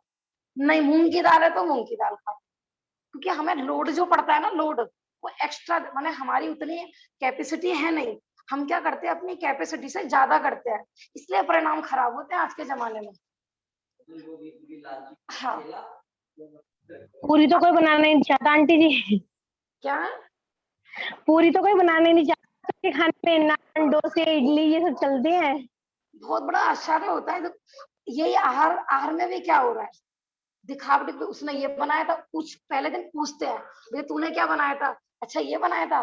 नहीं मूंग की दाल है तो मूंग की दाल खाओ। क्योंकि हमें लोड जो पड़ता है ना, लोड वो एक्स्ट्रा, माने हमारी उतनी कैपेसिटी है नहीं। हम क्या करते हैं, अपनी कैपेसिटी से ज्यादा करते हैं, इसलिए परिणाम खराब होते हैं आज के जमाने में। हाँ, पूरी तो कोई बनाना नहीं चाहता आंटी जी। क्या पूरी तो कोई बनाने नहीं चाहता, सबके खाने में नान डोसे इडली ये सब चलते हैं। बहुत बड़ा आश्चर्य होता है। यही आहार आहार में भी क्या हो रहा है, दिखावटी पे। उसने ये बनाया था, कुछ पहले दिन पूछते हैं भाई तूने क्या बनाया था, अच्छा ये बनाया था,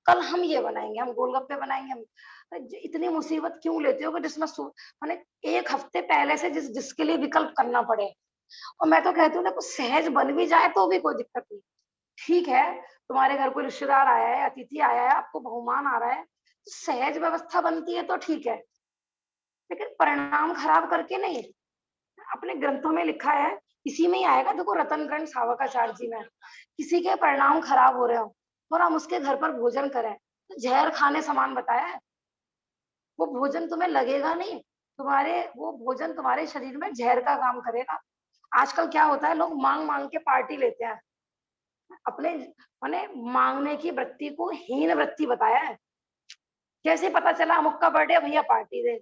कल हम ये बनाएंगे, हम गोलगप्पे बनाएंगे। हम इतनी मुसीबत क्यों लेते हो कि जिसमें माने 1 हफ्ते पहले से जिसके लिए विकल्प करना पड़े। और मैं तो कहती हूँ ना, कुछ सहज बन भी जाए तो भी कोई दिक्कत नहीं। ठीक है, तुम्हारे घर कोई रिश्तेदार आया है, अतिथि आया है, आपको बहुमान आ रहा है, तो सहज व्यवस्था बनती है तो ठीक है, लेकिन परिणाम खराब करके नहीं। अपने ग्रंथों में लिखा है, इसी में ही आएगा, देखो रतन ग्रंथ सावकाचार्य जी में, किसी के परिणाम खराब हो रहे हो और हम उसके घर पर भोजन करें तो जहर खाने समान बताया है। वो भोजन तुम्हें लगेगा नहीं, तुम्हारे वो भोजन तुम्हारे शरीर में जहर का काम करेगा। आजकल क्या होता है, लोग मांग मांग के पार्टी लेते हैं, अपने माने मांगने की वृत्ति को हीन वृत्ति बताया है। कैसे पता चला अमुक का बर्थडे, भैया पार्टी दे,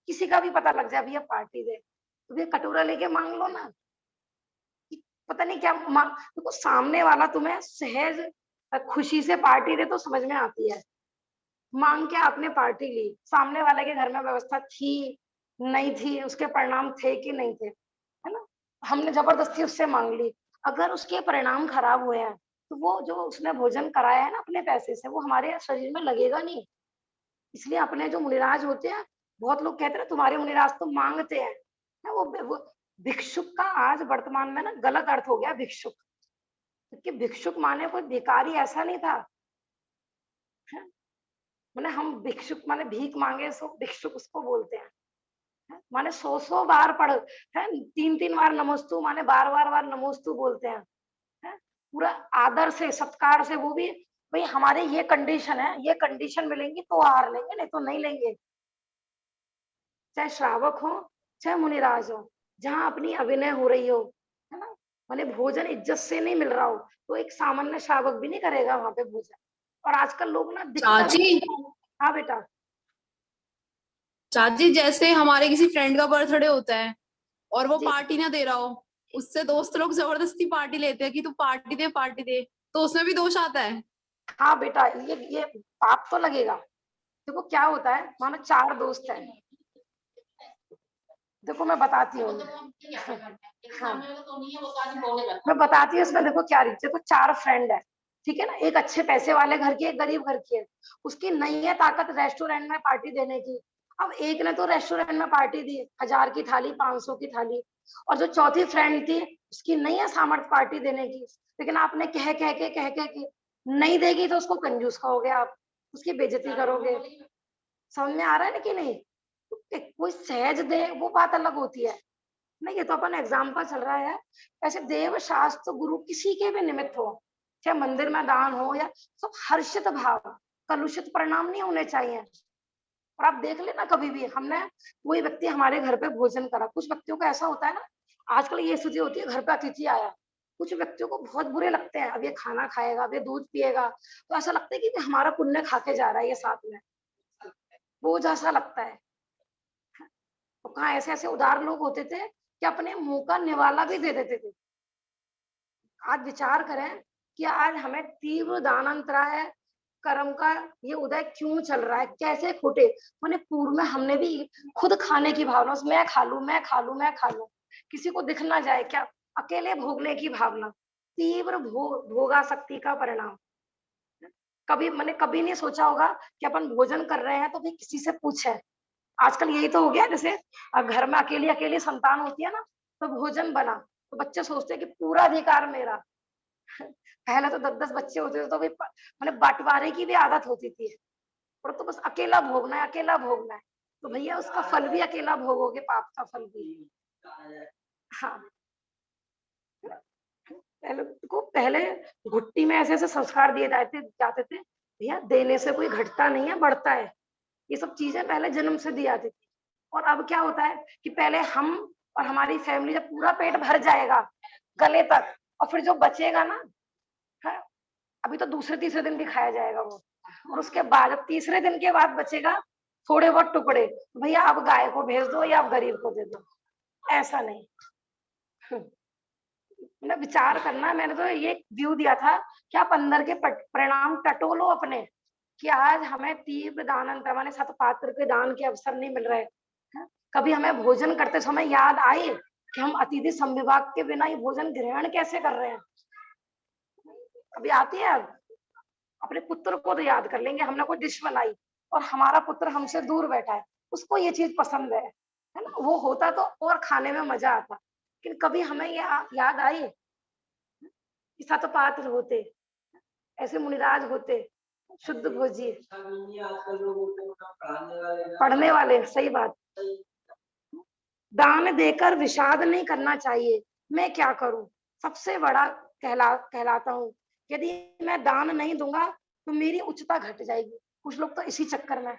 किसी का भी पता लग जाए भैया पार्टी दे, तो भैया कटोरा लेके मांग लो ना। पता नहीं क्या मांग, देखो सामने वाला तुम्हें सहज खुशी से पार्टी दे तो समझ में आती है, मांग के आपने पार्टी ली, सामने वाले के घर में व्यवस्था थी नहीं थी, उसके परिणाम थे कि नहीं थे, है ना, हमने जबरदस्ती उससे मांग ली, अगर उसके परिणाम खराब हुए हैं तो वो जो उसने भोजन कराया है ना अपने पैसे से, वो हमारे शरीर में लगेगा नहीं। इसलिए अपने जो मुनिराज होते हैं, बहुत लोग कहते हैं तुम्हारे मुनिराज तो मांगते हैं, ना वो भिक्षुक का आज वर्तमान में ना गलत अर्थ हो गया भिक्षुक, क्योंकि भिक्षुक माने कोई भिखारी ऐसा नहीं था, माने हम भिक्षुक माने भीख मांगे सो भिक्षुक उसको बोलते हैं, माने 100 बार पढ़ है, 3 बार नमोस्तु माने बार नमोस्तु बोलते हैं, है? पूरा आदर से सत्कार से, वो भी भाई हमारे ये कंडीशन है, ये कंडीशन मिलेंगी तो आहार लेंगे, नहीं तो नहीं लेंगे। चाहे श्रावक हो चाहे मुनिराज हो, जहाँ अपनी अभिनय हो रही हो, है ना, माने भोजन इज्जत से नहीं मिल रहा हो तो एक सामान्य श्रावक भी नहीं करेगा वहां पे भोजन। और आजकल लोग ना दिखता भी चाची हाँ बेटा, चाची जैसे हमारे किसी फ्रेंड का बर्थडे होता है और वो जी पार्टी ना दे रहा हो, उससे दोस्त लोग जबरदस्ती पार्टी लेते हैं कि तू पार्टी दे, तो उसमें भी दोष आता है। हाँ बेटा, ये पाप तो लगेगा। देखो क्या होता है, मानो 4 दोस्त हैं, देखो मैं बताती हूँ हाँ मैं बताती हूँ इसमें, देखो क्या रीत, देखो 4 फ्रेंड है, ठीक है ना, एक अच्छे पैसे वाले घर की, एक गरीब घर की है, उसकी नहीं है ताकत रेस्टोरेंट में पार्टी देने की। अब एक ने तो रेस्टोरेंट में पार्टी दी, 1000 की थाली, 500 की थाली, और जो चौथी फ्रेंड थी उसकी नहीं है सामर्थ्य पार्टी देने की, लेकिन आपने कह के नहीं देगी तो उसको कंजूस कहोगे, आप उसकी बेइज्जती करोगे। समझ में आ रहा है ना कि नहीं, कोई सहज दे वो बात अलग होती है ना, ये तो अपन एग्जाम्पल चल रहा है। ऐसे देव शास्त्र गुरु किसी के भी निमित्त हो, चाहे मंदिर में दान हो या सब, हर्षित भाव, कलुषित परिणाम नहीं होने चाहिए। और आप देख लेना, कभी भी हमने कोई व्यक्ति हमारे घर पे भोजन करा, कुछ व्यक्तियों का ऐसा होता है ना, आजकल ये स्थिति होती है, घर पे अतिथि आया, कुछ व्यक्तियों को बहुत बुरे लगते हैं, अब ये खाना खाएगा, अब ये दूध पिएगा, तो ऐसा लगता है कि हमारा पुण्य खा के जा रहा है ये साथ में, बोझ ऐसा लगता है। तो कहाँ ऐसे ऐसे उदार लोग होते थे कि अपने मुंह का निवाला भी दे देते थे। आज विचार करें कि आज हमें तीव्र दानांतराय कर्म का ये उदय क्यों चल रहा है, कैसे खोटे, मैंने पूर्व में हमने भी खुद खाने की भावना, मैं खा लूं मैं खा लूं मैं खा लूं, किसी को दिख ना जाए क्या, अकेले भोगने की भावना, तीव्र भोगासक्ति का परिणाम। कभी मैंने कभी नहीं सोचा होगा कि अपन भोजन कर रहे हैं तो भी किसी से पूछे। आजकल यही तो हो गया, जैसे घर में अकेली अकेली संतान होती है ना, तो भोजन बना तो बच्चे सोचते हैं कि पूरा अधिकार मेरा। पहले तो 10-10 बच्चे होते थे तो भी मतलब बंटवारे की भी आदत होती थी, और तो बस अकेला भोगना है, अकेला भोगना है, तो भैया उसका फल भी अकेला भोगोगे, पाप का फल भी। हाँ, पहले घुट्टी में ऐसे ऐसे संस्कार दिए जाते थे, भैया देने से कोई घटता नहीं है, बढ़ता है, ये सब चीजें पहले जन्म से दी जाती थी। और अब क्या होता है कि पहले हम और हमारी फैमिली जब पूरा पेट भर जाएगा गले तक, और फिर जो बचेगा ना, है, अभी तो दूसरे तीसरे दिन भी खाया जाएगा वो, और उसके बाद तीसरे दिन के बाद बचेगा थोड़े बहुत टुकड़े, भैया आप गाय को भेज दो या आप गरीब को दे दो, ऐसा नहीं। मतलब विचार करना, मैंने तो ये व्यू दिया था कि आप अंदर के परिणाम टटोलो अपने, कि आज हमें तीव्र दानांतर माने सतपात्र के दान के अवसर नहीं मिल रहे हैं। कभी हमें भोजन करते समय याद आए कि हम अतिथि संविभाग के बिना ये भोजन ग्रहण कैसे कर रहे हैं, अभी आती है, अपने पुत्र को तो याद कर लेंगे, हमने कोई डिश बनाई और हमारा पुत्र हमसे दूर बैठा है, उसको ये चीज पसंद है ना, वो होता तो और खाने में मजा आता, लेकिन कभी हमें ये याद आई कि सतपात्र होते, ऐसे मुनिराज होते शुद्ध भोजी पढ़ने वाले। सही बात। दान देकर विषाद नहीं करना चाहिए। मैं क्या करूं, सबसे बड़ा कहलाता हूँ। यदि मैं दान नहीं दूंगा तो मेरी उच्चता घट जाएगी। कुछ लोग तो इसी चक्कर में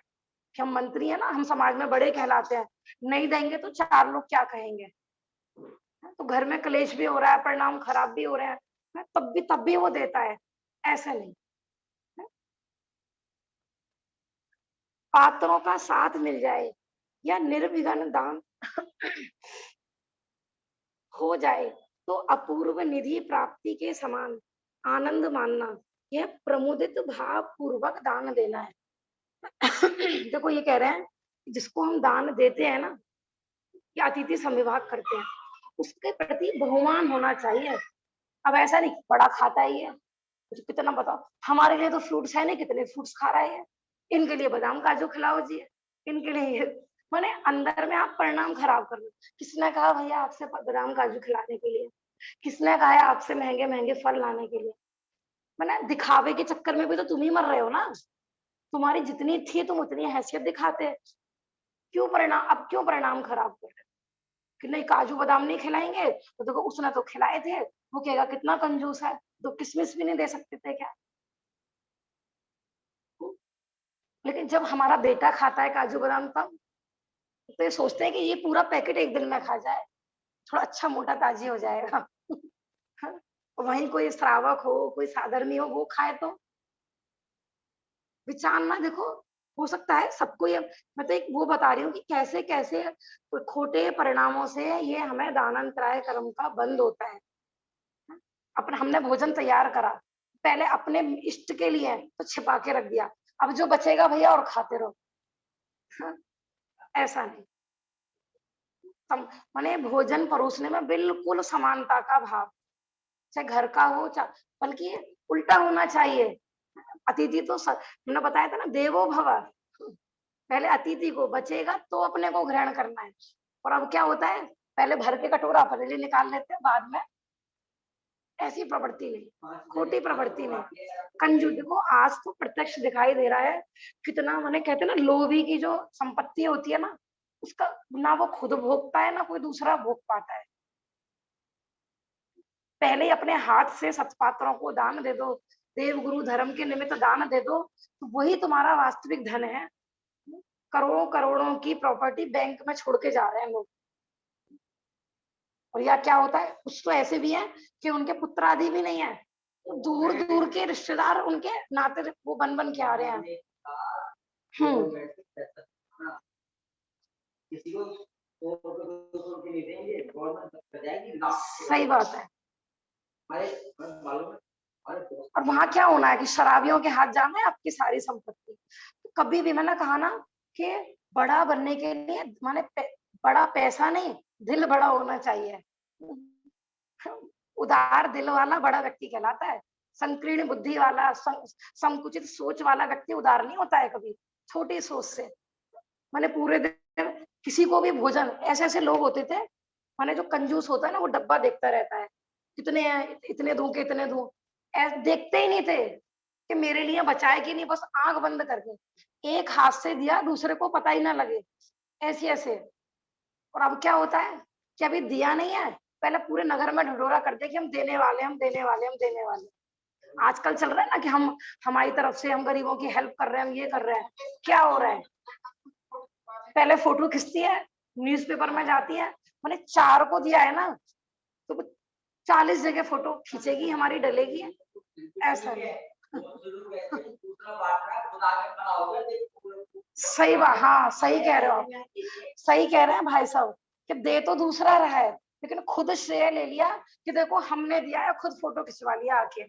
कि हम मंत्री हैं ना, हम समाज में बड़े कहलाते हैं, नहीं देंगे तो 4 लोग क्या कहेंगे, तो घर में क्लेश भी हो रहा है, परिणाम खराब भी हो रहे हैं, तब भी वो देता है। ऐसे नहीं, पात्रों का साथ मिल जाए या निर्विघ्न दान हो जाए तो अपूर्व निधि प्राप्ति के समान आनंद मानना, यह प्रमुदित भाव पूर्वक दान देना है। देखो ये कह रहे हैं, जिसको हम दान देते हैं ना, या अतिथि संविभाग करते हैं, उसके प्रति बहुमान होना चाहिए। अब ऐसा नहीं बड़ा खाता ही है, तो कितना बताओ, हमारे लिए तो फ्रूट्स है नहीं, कितने फ्रूट्स खा रहे हैं, इनके लिए बादाम काजू खिलाओ जी, इनके लिए माने अंदर में आप परिणाम खराब कर रहे हो। किसने कहा भैया आपसे बादाम काजू खिलाने के लिए, किसने कहा है आपसे महंगे महंगे फल लाने के लिए, मैंने दिखावे के चक्कर में भी तो तुम ही मर रहे हो ना। तुम्हारी जितनी थी तुम उतनी हैसियत दिखाते, क्यों परिणाम खराब कर रहे हो कि नहीं काजू बादाम नहीं खिलाएंगे, तो देखो उसने तो खिलाए थे, वो कहेगा कितना कंजूस है, तो किसमिस भी नहीं दे सकते थे क्या। लेकिन जब हमारा बेटा खाता है काजू बादाम तब तो ये सोचते हैं कि ये पूरा पैकेट एक दिन में खा जाए, थोड़ा अच्छा मोटा ताजी हो जाएगा। वहीं कोई श्रावक हो, कोई साधर्मी हो, वो खाए तो विचारना। देखो हो सकता है सबको ये, मैं तो एक वो बता रही हूँ कि कैसे कैसे खोटे परिणामों से ये हमें दानांतराय कर्म का बंद होता है। अपना हमने भोजन तैयार करा, पहले अपने इष्ट के लिए तो छिपा के रख दिया, अब जो बचेगा भैया और खाते रहो। ऐसा नहीं, माने भोजन परोसने में बिल्कुल समानता का भाव, चाहे घर का हो चाहे, बल्कि उल्टा होना चाहिए। अतिथि तो हमने बताया था ना, देवो भव, पहले अतिथि को बचेगा तो अपने को ग्रहण करना है। और अब क्या होता है, पहले भर के कटोरा अपने लिए निकाल लेते हैं, बाद में ऐसी प्रवृत्ति नहीं, खोटी प्रवृत्ति नहीं, कंजूस। देखो आज तो प्रत्यक्ष दिखाई दे रहा है कितना, माने कहते हैं ना लोभी की जो संपत्ति होती है ना, उसका ना वो खुद भोगता है ना कोई दूसरा भोग पाता है। पहले ही अपने हाथ से सत्पात्रों को दान दे दो, देव गुरु धर्म के निमित्त दान दे दो, तो वही तुम्हारा वास्तविक धन है। करोड़ों करोड़ों की प्रॉपर्टी बैंक में छोड़ के जा रहे हैं लोग। और या क्या होता है, कुछ तो ऐसे भी है कि उनके पुत्र आदि भी नहीं है, दूर दूर के रिश्तेदार उनके नाते वो बन के आ रहे हैं। सही बात है। और वहां क्या होना है कि शराबियों के हाथ जाना है आपकी सारी संपत्ति। तो कभी भी मैंने कहा ना कि बड़ा बनने के लिए माने बड़ा पैसा नहीं, दिल बड़ा होना चाहिए। उदार दिल वाला बड़ा व्यक्ति कहलाता है। संकीर्ण बुद्धि वाला, संकुचित सोच वाला व्यक्ति उदार नहीं होता है कभी। छोटी सोच से माने पूरे दिन किसी को भी भोजन, ऐसे ऐसे लोग होते थे माने जो कंजूस होता है ना, वो डब्बा देखता रहता है, कितने हैं, इतने दूं के इतने दूं, देखते ही नहीं थे कि मेरे लिए बचाए कि नहीं, बस आंख बंद करके एक हाथ से दिया, दूसरे को पता ही ना लगे, ऐसे ऐसे। और अब क्या होता है कि अभी दिया नहीं है, पहले पूरे नगर में ढिढोरा करते कि हम देने वाले, हम देने वाले, हम देने वाले। आजकल चल रहा है ना कि हम हमारी तरफ से हम गरीबों की हेल्प कर रहे हैं, हम ये कर रहे हैं। क्या हो रहा है, पहले फोटो खिंचती है, न्यूज़पेपर में जाती है, मैंने 4 को दिया है ना तो 40 जगह फोटो खींचेगी, हमारी डलेगी। ऐसा सही बात, हाँ सही कह रहे हो आप, सही कह रहे हैं भाई साहब कि दे तो दूसरा रहा है, लेकिन खुद श्रेय ले लिया कि देखो हमने दिया है, खुद फोटो खिंचवा लिया आके।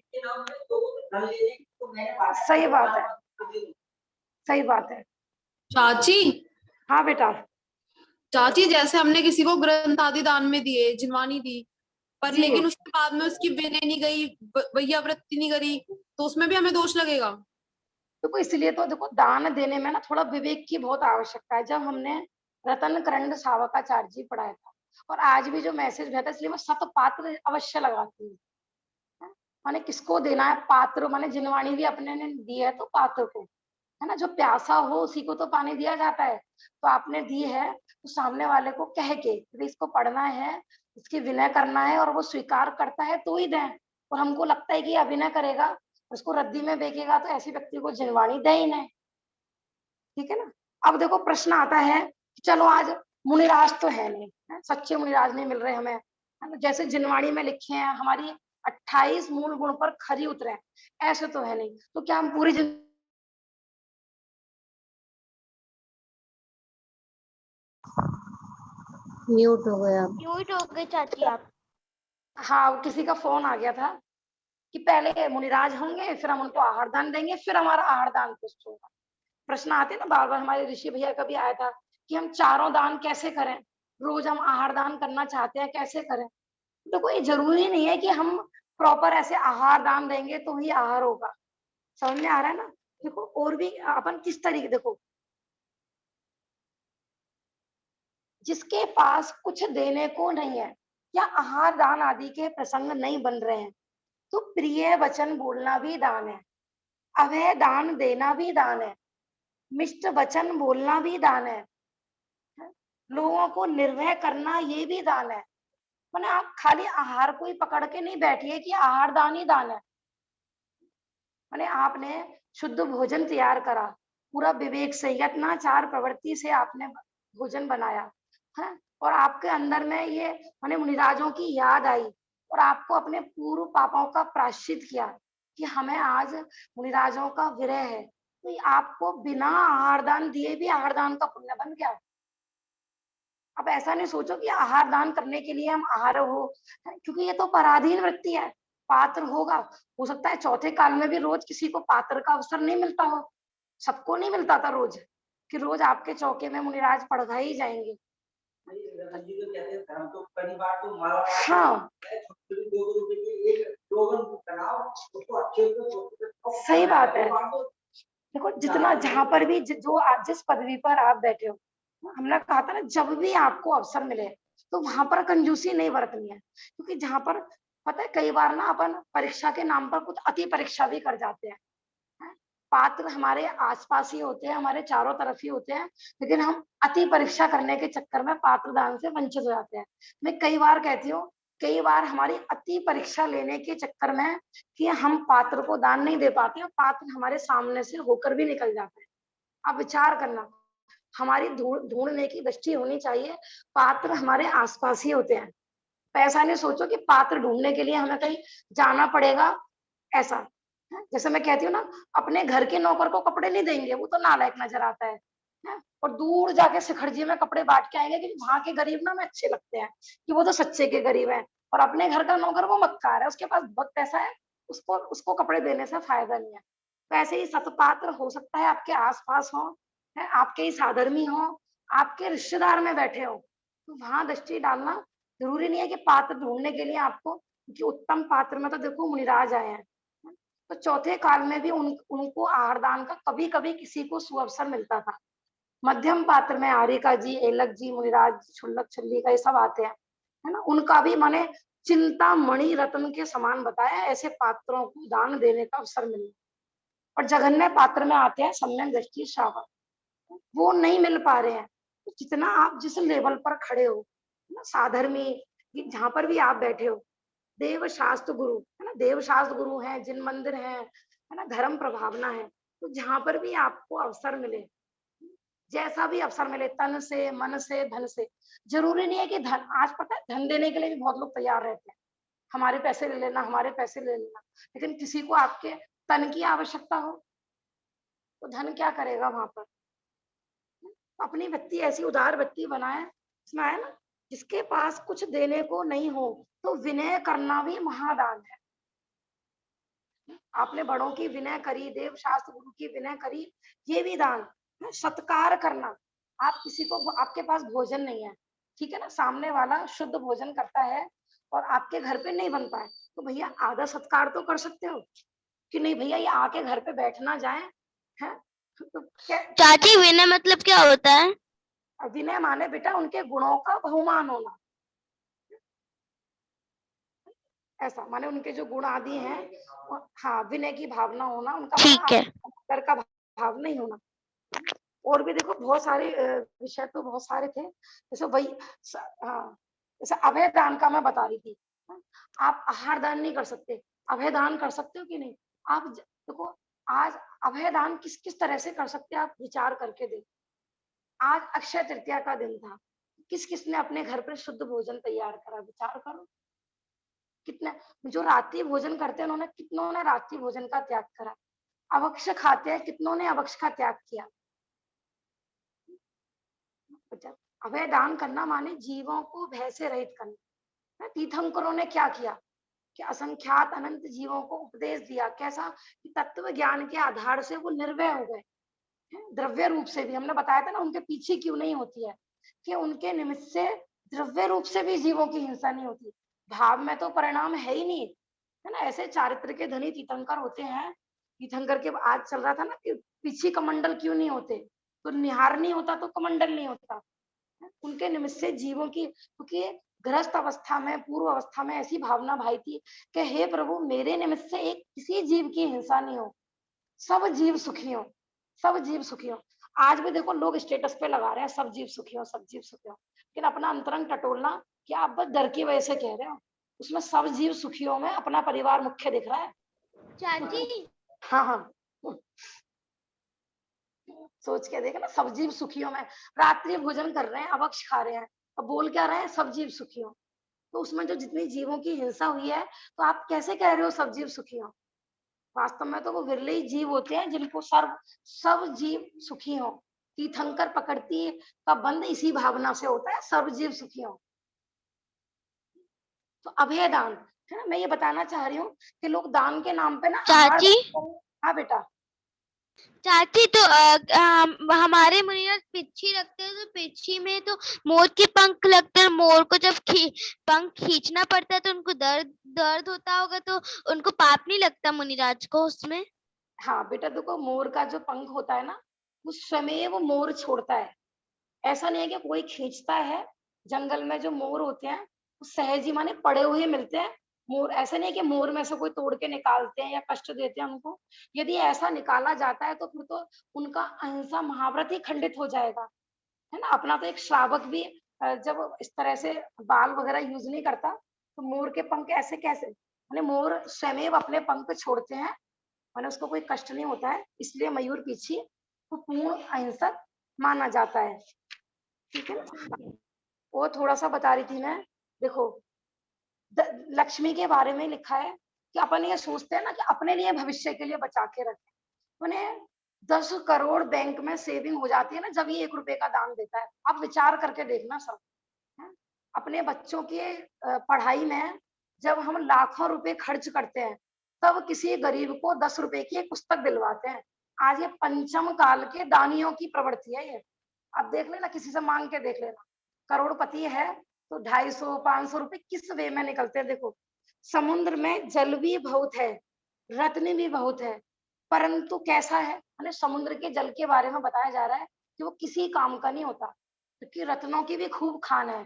सही बात है, सही बात है। चाची, हाँ बेटा। चाची जैसे हमने किसी को ग्रंथ आदि दान में दिए, जिनवानी दी, पर लेकिन उसके बाद में उसकी विनय नहीं गई, वैयावृत्ति नहीं करी, तो उसमें भी हमें दोष लगेगा। देखो इसलिए तो देखो दान देने में ना थोड़ा विवेक की बहुत आवश्यकता है। जब हमने रतन करंड सावकाचार्य जी पढ़ाया था, और आज भी जो मैसेज भेजा, इसलिए मैं सतपात्र अवश्य लगाती हूँ। माने किसको देना है, पात्र माने जिनवाणी भी अपने ने दी है तो पात्र को, है ना, जो प्यासा हो उसी को तो पानी दिया जाता है। तो आपने दी है तो सामने वाले को कह के कि इसको पढ़ना है, इसकी विनय करना है, और वो स्वीकार करता है तो ही दें। और हमको लगता है कि अभिनय करेगा, उसको रद्दी में बेचेगा, तो ऐसे व्यक्ति को जिनवाणी दे ही नहीं। ठीक है ना। अब देखो प्रश्न आता है, चलो आज मुनिराज तो है नहीं, है? सच्चे मुनिराज नहीं मिल रहे हमें, है ना, जैसे जिनवाणी में लिखे हैं हमारी 28 मूल गुण पर खरी उतरे, ऐसे तो है नहीं, तो क्या हम पूरी म्यूट हो गया। म्यूट हो गए चाची आप। हाँ, किसी का फोन आ गया था कि पहले मुनिराज होंगे, फिर हम उनको आहार दान देंगे, फिर हमारा आहार दान पुष्ट होगा। प्रश्न आते ना बार बार, हमारे ऋषि भैया का भी आया था कि हम चारों दान कैसे करें, रोज हम आहार दान करना चाहते हैं, कैसे करें। देखो ये जरूरी नहीं है कि हम प्रॉपर ऐसे आहार दान देंगे तो ही आहार होगा, समझ में आ रहा है ना। देखो और भी अपन किस तरीके, देखो जिसके पास कुछ देने को नहीं है या आहार दान आदि के प्रसंग नहीं बन रहे हैं, तो प्रिय वचन बोलना भी दान है, अभय दान देना भी दान है, मिष्ट वचन बोलना भी दान है, लोगों को निर्भय करना ये भी दान है। मैंने आप खाली आहार को ही पकड़ के नहीं बैठिए कि आहार दान ही दान है। मैंने आपने शुद्ध भोजन तैयार करा, पूरा विवेक से, यत्नाचार प्रवृत्ति से आपने भोजन बनाया है, और आपके अंदर में ये मैंने मुनिराजों की याद आई, और आपको अपने पूर्व पापों का प्रायश्चित किया कि हमें आज मुनिराजों का विरह है, तो आपको बिना आहार दान दिए भी आहार दान का पुण्य बन गया। अब ऐसा नहीं सोचो कि आहार दान करने के लिए हम आहार हो, क्योंकि ये तो पराधीन वृत्ति है। पात्र होगा, हो सकता है चौथे काल में भी रोज किसी को पात्र का अवसर नहीं मिलता हो, सबको नहीं मिलता था रोज कि रोज आपके चौके में मुनिराज पढ़ा ही जाएंगे। हाँ सही बात है। देखो जितना जहां पर भी जो आज जिस पदवी पर आप बैठे हो, हमने कहा था ना, जब भी आपको अवसर मिले तो वहां पर कंजूसी नहीं बरतनी है, क्योंकि जहां पर पता है कई बार ना अपन परीक्षा के नाम पर कुछ अति परीक्षा भी कर जाते हैं। पात्र हमारे आसपास ही होते हैं, हमारे चारों तरफ ही होते हैं, लेकिन हम अति परीक्षा करने के चक्कर में पात्र दान से वंचित हो जाते हैं। मैं कई बार कहती हूँ, कई बार हमारी अति परीक्षा लेने के चक्कर में कि हम पात्र को दान नहीं दे पाते, पात्र हमारे सामने से होकर भी निकल जाते हैं। आप विचार करना, हमारी ढूंढने की दृष्टि होनी चाहिए, पात्र हमारे आसपास ही होते हैं। ऐसा नहीं सोचो कि पात्र ढूंढने के लिए हमें कहीं जाना पड़ेगा, ऐसा जैसे मैं कहती हूँ ना, अपने घर के नौकर को कपड़े नहीं देंगे, वो तो नालायक नजर आता है, और दूर जाके शिखरजी में कपड़े बांट के आएंगे कि वहां के गरीब ना हमें अच्छे लगते हैं, कि वो तो सच्चे के गरीब हैं। और अपने घर का नौकर वो मक्कार है, उसके पास बहुत पैसा है, उसको उसको कपड़े देने से फायदा नहीं है। तो ऐसे ही सतपात्र हो सकता है आपके आसपास हो, है आपके ही साधर्मी हो, आपके रिश्तेदार में बैठे हो, तो वहां दृष्टि डालना जरूरी नहीं है कि पात्र ढूंढने के लिए आपको, क्योंकि उत्तम पात्र में तो देखो मुनिराज आए हैं। तो चौथे काल में भी उनको आहार दान का कभी कभी किसी को सुअवसर मिलता था। मध्यम पात्र में आर्यका जी, एलक जी, मुनिराज, छुल्लक छल्ली का ये सब आते हैं, है ना, उनका भी माने चिंता मणि रत्न के समान बताया, ऐसे पात्रों को दान देने का अवसर मिले। और जघन्य पात्र में आते हैं सम्यक दृष्टि श्रावक, वो नहीं मिल पा रहे हैं। तो जितना आप जिस लेवल पर खड़े हो ना, साधर्मी, जहां पर भी आप बैठे हो, देव शास्त्र गुरु है ना, देव शास्त्र गुरु हैं, जिन मंदिर है ना, धर्म प्रभावना है, तो जहां पर भी आपको अवसर मिले, जैसा भी अवसर मिले, तन से, मन से, धन से, जरूरी नहीं है कि धन, आज पता है धन देने के लिए भी बहुत लोग तैयार रहते हैं, हमारे पैसे ले लेना, हमारे पैसे ले लेना, लेकिन किसी को आपके तन की आवश्यकता हो तो धन क्या करेगा वहां पर। अपनी वृत्ति ऐसी उदार वृत्ति बनाए, इसमें है ना, जिसके पास कुछ देने को नहीं हो तो विनय करना भी महादान है। आपने बड़ों की विनय करी, देव शास्त्र गुरु की विनय करी, ये भी दान है। सत्कार करना, आप किसी को, आपके पास भोजन नहीं है, ठीक है ना, सामने वाला शुद्ध भोजन करता है और आपके घर पे नहीं बनता है, तो भैया आधा सत्कार तो कर सकते हो कि नहीं, भैया ये आके घर पे बैठना जाए, है तो चाची विनय मतलब क्या होता है? विनय माने बेटा उनके गुणों का बहुमान होना। ऐसा माने उनके जो गुण आदि हैं, हाँ, विनय की भावना होना उनका, ठीक है। डर का भाव नहीं होना। और भी देखो बहुत सारे विषय तो बहुत सारे थे, जैसे वही हाँ, जैसे अभय दान का मैं बता रही थी। आप आहार दान नहीं कर सकते, अभय दान कर सकते हो कि नहीं? आप देखो आज अभय दान किस किस तरह से कर सकते हैं, आप विचार करके देखो। आज अक्षय तृतीया का दिन था, किस किसने अपने घर पर शुद्ध भोजन तैयार करा, विचार करो। कितने जो रात्रि भोजन करते हैं उन्होंने, कितनों ने रात्रि भोजन का त्याग करा। अभक्ष खाते हैं, कितनों ने अभक्ष का त्याग किया। अभय दान करना माने जीवों को भय से रहित करना। तीर्थंकरों ने क्या किया कि असंख्यात अनंत जीवों को उपदेश दिया, कैसा कि तत्व ज्ञान के आधार से वो निर्भय हो गए। द्रव्य रूप से भी हमने बताया था ना, उनके पीछे क्यों नहीं होती है कि उनके निमित्त से द्रव्य रूप से भी जीवों की हिंसा नहीं होती। भाव में तो परिणाम है ही नहीं, है ना। ऐसे चारित्र के धनी तीर्थंकर होते हैं। तीर्थंकर के आज चल रहा था ना कि पीछे कमंडल क्यों नहीं होते, तो निहार नहीं होता तो कमंडल नहीं होता। उनके निमित्त से जीवों की, क्योंकि गृहस्थ अवस्था में, पूर्व अवस्था में ऐसी भावना भाई थी कि हे प्रभु मेरे निमित्त से एक किसी जीव की हिंसा नहीं हो, सब जीव सुखी हो, सब जीव सुखी हो। आज भी देखो लोग स्टेटस पे लगा रहे हैं सब जीव सुखी हो, सब जीव सुखी हो, लेकिन अपना अंतरंग टटोलना कि आप बस डर की वजह से कह रहे हो। उसमें सब जीव सुखी हो में अपना परिवार मुख्य दिख रहा है। चाची हाँ हाँ, सोच के देखे ना, सब जीव सुखियों में रात्रि भोजन कर रहे हैं, अभक्ष खा रहे हैं, अब बोल क्या रहे हैं, सब जीव सुखी हो। तो उसमें जो जितनी जीवों की हिंसा हुई है, तो आप कैसे कह रहे हो सब जीव सुखी हो? वास्तव में तो वो विरले ही जीव होते हैं जिनको सब जीव सुखी हो। तीर्थंकर पकड़ती का बंद इसी भावना से होता है, सब जीव सुखी हो। तो अभय दान है ना, मैं ये बताना चाह रही हूँ कि लोग दान के नाम पे ना चाची हाँ बेटा, चाची तो हमारे मुनिराज पिच्छी रखते हैं, तो पिच्छी में तो मोर के पंख लगते हैं। मोर को जब पंख खींचना पड़ता है तो उनको दर्द होता होगा, तो उनको पाप नहीं लगता मुनिराज को उसमें? हाँ बेटा देखो, मोर का जो पंख होता है ना, वो स्वयं वो मोर छोड़ता है। ऐसा नहीं है कि कोई खींचता है। जंगल में जो मोर होते हैं वो सहज ही माने पड़े हुए मिलते हैं। मोर ऐसा नहीं है कि मोर में से कोई तोड़ के निकालते हैं या कष्ट देते हैं उनको। यदि ऐसा निकाला जाता है तो फिर तो उनका अहिंसा महाव्रत ही खंडित हो जाएगा, है ना। अपना तो एक श्रावक भी जब इस तरह से बाल वगैरह यूज नहीं करता, तो मोर के पंख ऐसे कैसे, माने मोर स्वयं अपने पंख छोड़ते हैं, माने उसको कोई कष्ट नहीं होता है, इसलिए मयूर पीछी तो पूर्ण अहिंसक माना जाता है। ठीक है, वो थोड़ा सा बता रही थी मैं। देखो लक्ष्मी के बारे में लिखा है कि अपन ये सोचते हैं ना कि अपने लिए भविष्य के लिए बचा के रखें, उन्हें 10 करोड़ बैंक में सेविंग हो जाती है ना जब ये 1 रुपए का दान देता है। आप विचार करके देखना सब, है? अपने बच्चों की पढ़ाई में जब हम लाखों रुपए खर्च करते हैं, तब किसी गरीब को 10 रुपए की एक पुस्तक दिलवाते हैं। आज ये पंचम काल के दानियों की प्रवृत्ति है ये। अब देख लेना, किसी से मांग के देख लेना, करोड़पति है तो 250-500 रुपए किस वे में निकलते हैं। देखो समुद्र में जल भी बहुत है, रत्न भी बहुत है, परंतु कैसा है, मैंने समुद्र के जल के बारे में बताया जा रहा है कि वो किसी काम का नहीं होता, क्योंकि रत्नों की भी खूब खान है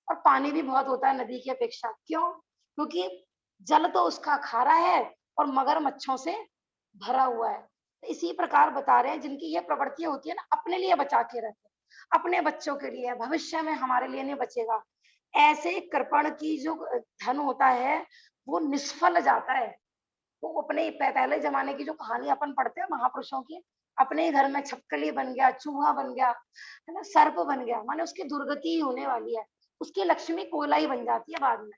और पानी भी बहुत होता है नदी की अपेक्षा। क्यों? क्योंकि जल तो उसका खारा है और मगरमच्छों से भरा हुआ है। तो इसी प्रकार बता रहे हैं जिनकी ये प्रवृत्ति होती है ना, अपने लिए बचा के रखे, अपने बच्चों के लिए, भविष्य में हमारे लिए नहीं बचेगा। ऐसे कृपण की जो धन होता है वो निष्फल जाता है। वो अपने पहले जमाने की जो कहानी अपन पढ़ते हैं महापुरुषों की, अपने घर में छपकली बन गया, चूहा बन गया, है ना, सर्प बन गया, माने उसकी दुर्गति ही होने वाली है। उसकी लक्ष्मी कोयला ही बन जाती है बाद में।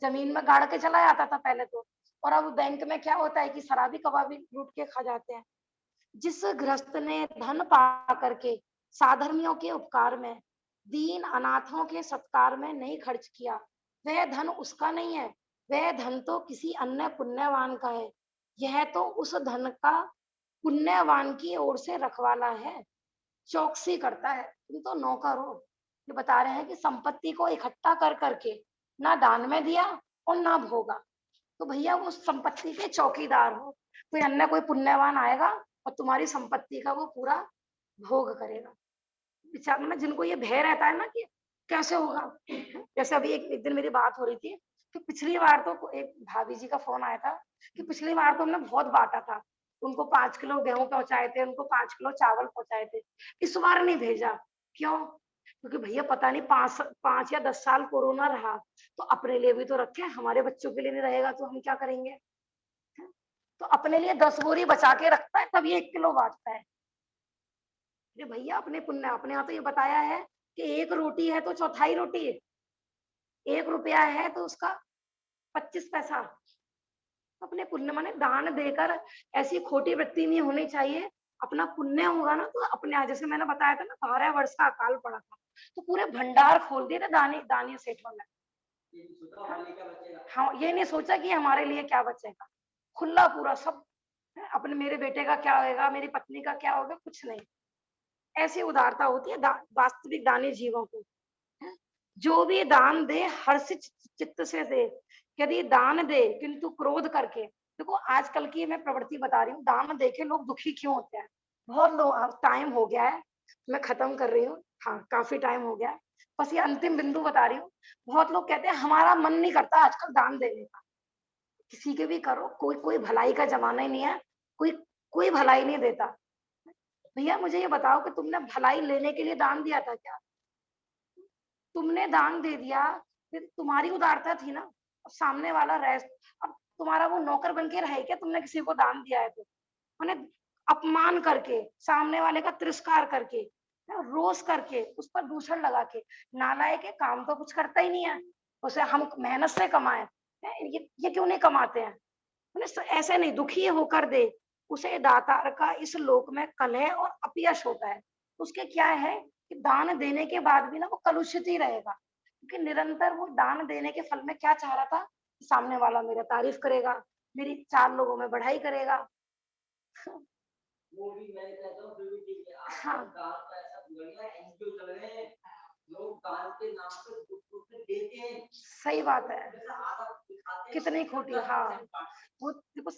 जमीन में गाड़ के चला जाता था पहले तो, और अब बैंक में क्या होता है कि शराबी कबाबी लूट के खा जाते हैं। जिस गृहस्थ ने धन पा करके साधर्मियों के उपकार में, दीन अनाथों के सत्कार में नहीं खर्च किया, वह धन उसका नहीं है, वह धन तो किसी अन्य पुण्यवान का है। यह तो उस धन का पुण्यवान की ओर से रखवाला है, चौकसी करता है। तुम तो नौकर हो। ये बता रहे हैं कि संपत्ति को इकट्ठा कर करके ना दान में दिया और ना भोगा, तो भैया उस संपत्ति के चौकीदार हो। कोई अन्य कोई पुण्यवान आएगा और तुम्हारी संपत्ति का वो पूरा भोग करेगा। विचार में जिनको ये भय रहता है ना कि कैसे होगा, जैसे अभी एक दिन मेरी बात हो रही थी, कि पिछली बार तो एक भाभी जी का फोन आया था कि पिछली बार तो हमने बहुत बांटा था, उनको 5 किलो गेहूं पहुंचाए थे, उनको 5 किलो चावल पहुंचाए थे, इस बार नहीं भेजा। क्यों? क्योंकि भैया पता नहीं 5 या 10 साल कोरोना रहा, तो अपने लिए भी तो रखे, हमारे बच्चों के लिए नहीं रहेगा तो हम क्या करेंगे? तो अपने लिए 10 बोरी बचा के रखता है, तब ये 1 किलो बांटता है। अरे भैया अपने पुण्य, अपने यहाँ तो ये बताया है कि 1 रोटी है तो चौथाई रोटी है, 1 रुपया है तो उसका 25 पैसा। तो अपने पुण्य माने दान देकर ऐसी खोटी वृत्ति नहीं होनी चाहिए। अपना पुण्य होगा ना तो अपने यहाँ, जैसे मैंने बताया था ना 12 वर्ष का अकाल पड़ा था, तो पूरे भंडार खोल दिए थे दानी सेठों ने। हाँ, ये नहीं सोचा कि हमारे लिए क्या बचेगा, खुला पूरा सब। अपने मेरे बेटे का क्या होगा, मेरी पत्नी का क्या होगा, कुछ नहीं। ऐसी उदारता होती है वास्तविक दानी जीवों को। जो भी दान दे हर्षित चित्त से दे, यदि दान दे किंतु क्रोध करके। देखो आजकल की मैं प्रवृत्ति बता रही हूँ, दान देके लोग दुखी क्यों होते हैं। बहुत लोग, टाइम हो गया है, मैं खत्म कर रही हूँ, हाँ काफी टाइम हो गया है, बस ये अंतिम बिंदु बता रही हूँ। बहुत लोग कहते हैं हमारा मन नहीं करता आजकल दान देने का। किसी के भी करो, कोई भलाई का जमाना ही नहीं है, कोई भलाई नहीं देता। भैया मुझे ये बताओ कि तुमने भलाई लेने के लिए दान दिया था क्या? तुमने दान दे दिया, फिर तुम्हारी उदारता थी ना। अब सामने वाला अब तुम्हारा वो नौकर बन के रहे क्या? तुमने किसी को दान दिया है तो मैंने अपमान करके, सामने वाले का तिरस्कार करके, रोष करके, उस पर दूषण लगा के। नालायक है, काम तो कुछ करता ही नहीं है, उसे हम मेहनत से कमाए, ये क्यों नहीं कमाते हैं? ऐसे नहीं, दुखी होकर दे, उसे दातार का इस लोक में कलह और अपयश होता है। उसके क्या है कि दान देने के बाद भी ना वो कलुषित ही रहेगा, क्योंकि निरंतर वो दान देने के फल में क्या चाह रहा था, सामने वाला मेरा तारीफ करेगा, मेरी 4 लोगों में बढ़ाई करेगा। वो भी मैं कहता हूँ फिर भी ठीक है। हाँ। दान का ऐसा बढ़िया एनजीओ चल रहे हैं, लोग दान के नाम पे कुछ देते हैं। सही बात है, कितनी खोटी। हाँ, वो देखो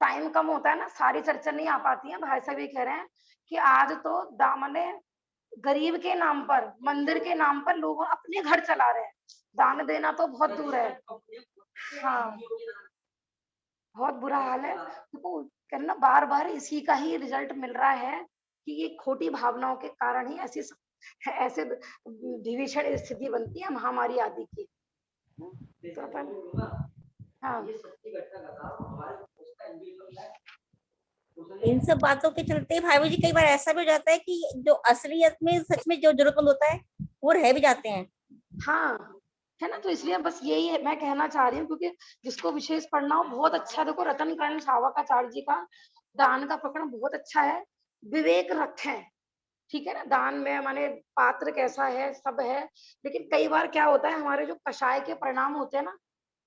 टाइम कम होता है ना, सारी चर्चा नहीं आ पाती है। भाई साहब ये कह रहे हैं कि आज तो दामने गरीब के नाम पर, मंदिर के नाम पर लोग अपने घर चला रहे हैं, दान देना तो बहुत दूर है। हाँ, बहुत बुरा हाल है। देखो कहना बार बार इसी का ही रिजल्ट मिल रहा है कि ये खोटी भावनाओं के कारण ही ऐसे विभीषण स्थिति बनती है महामारी आदि की। तो अपन हाँ, इन सब बातों के चलते भाई जी कई बार ऐसा भी हो जाता है कि जो असलियत में सच में जो जरूरतमंद होता है वो रह भी जाते हैं। हाँ है ना, तो इसलिए बस यही है मैं कहना चाह रही हूँ, क्योंकि जिसको विशेष पढ़ना हो बहुत अच्छा। देखो रतन कर्ण सावकाचार्य जी का दान का प्रकरण बहुत अच्छा है। विवेक रखें, ठीक है ना, दान में माने पात्र कैसा है सब है, लेकिन कई बार क्या होता है हमारे जो कषाय के परिणाम होते हैं ना,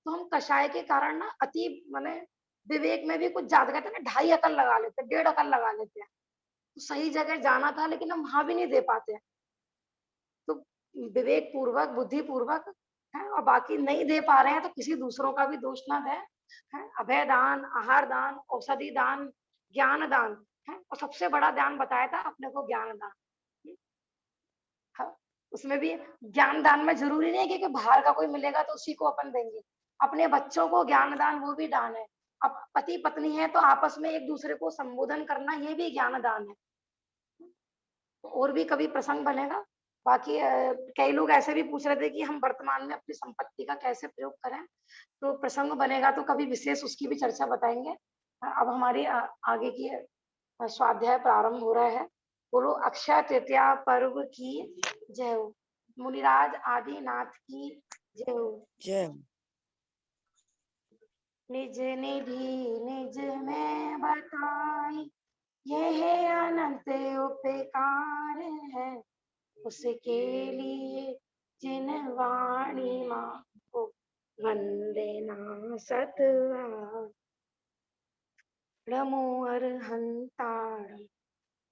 तो हम कषाय के कारण ना अति माने विवेक में भी कुछ ज्यादा, कहते हैं ना 2.5 अकल लगा लेते हैं, 1.5 अकल लगा लेते हैं। तो सही जगह जाना था लेकिन हम वहां भी नहीं दे पाते हैं। तो विवेक पूर्वक, बुद्धि पूर्वक है, और बाकी नहीं दे पा रहे हैं तो किसी दूसरों का भी दोष ना दें। है अभय दान, आहार दान, औषधि दान, ज्ञान दान है, और सबसे बड़ा दान बताया था अपने को ज्ञान दान। हाँ, उसमें भी ज्ञान दान में जरूरी नहीं है कि बाहर का कोई मिलेगा तो उसी को अपन देंगे। अपने बच्चों को ज्ञान दान, वो भी दान है। अब पति पत्नी है तो आपस में एक दूसरे को संबोधन करना, ये भी ज्ञान दान है। और भी कभी प्रसंग बनेगा। बाकी कई लोग ऐसे भी पूछ रहे थे कि हम वर्तमान में अपनी संपत्ति का कैसे प्रयोग करें, तो प्रसंग बनेगा तो कभी विशेष उसकी भी चर्चा बताएंगे। अब हमारी आगे की स्वाध्याय प्रारंभ हो रहा है। बोलो अक्षय तृतीया पर्व की जय हो, मुनिराज आदिनाथ की जय हो। जय। निज निधि निज में बताई, यह अनंत उपकार है, उसके लिए जिन वाणी माँ को वंदे ना सतवा। नमो अरहंताणं,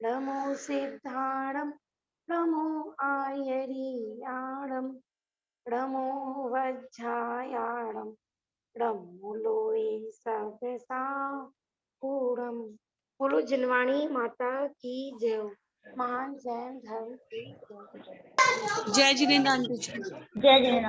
नमो सिद्धाणं, नमो आयर्याणं, नमो वज्रायाणं, नमो लोये सबसा पूर्णम। बोलो जिनवाणी माता की जय हो, महान जैन धर्म की जय। जय जिनेंद्र आंटी जी। जय जय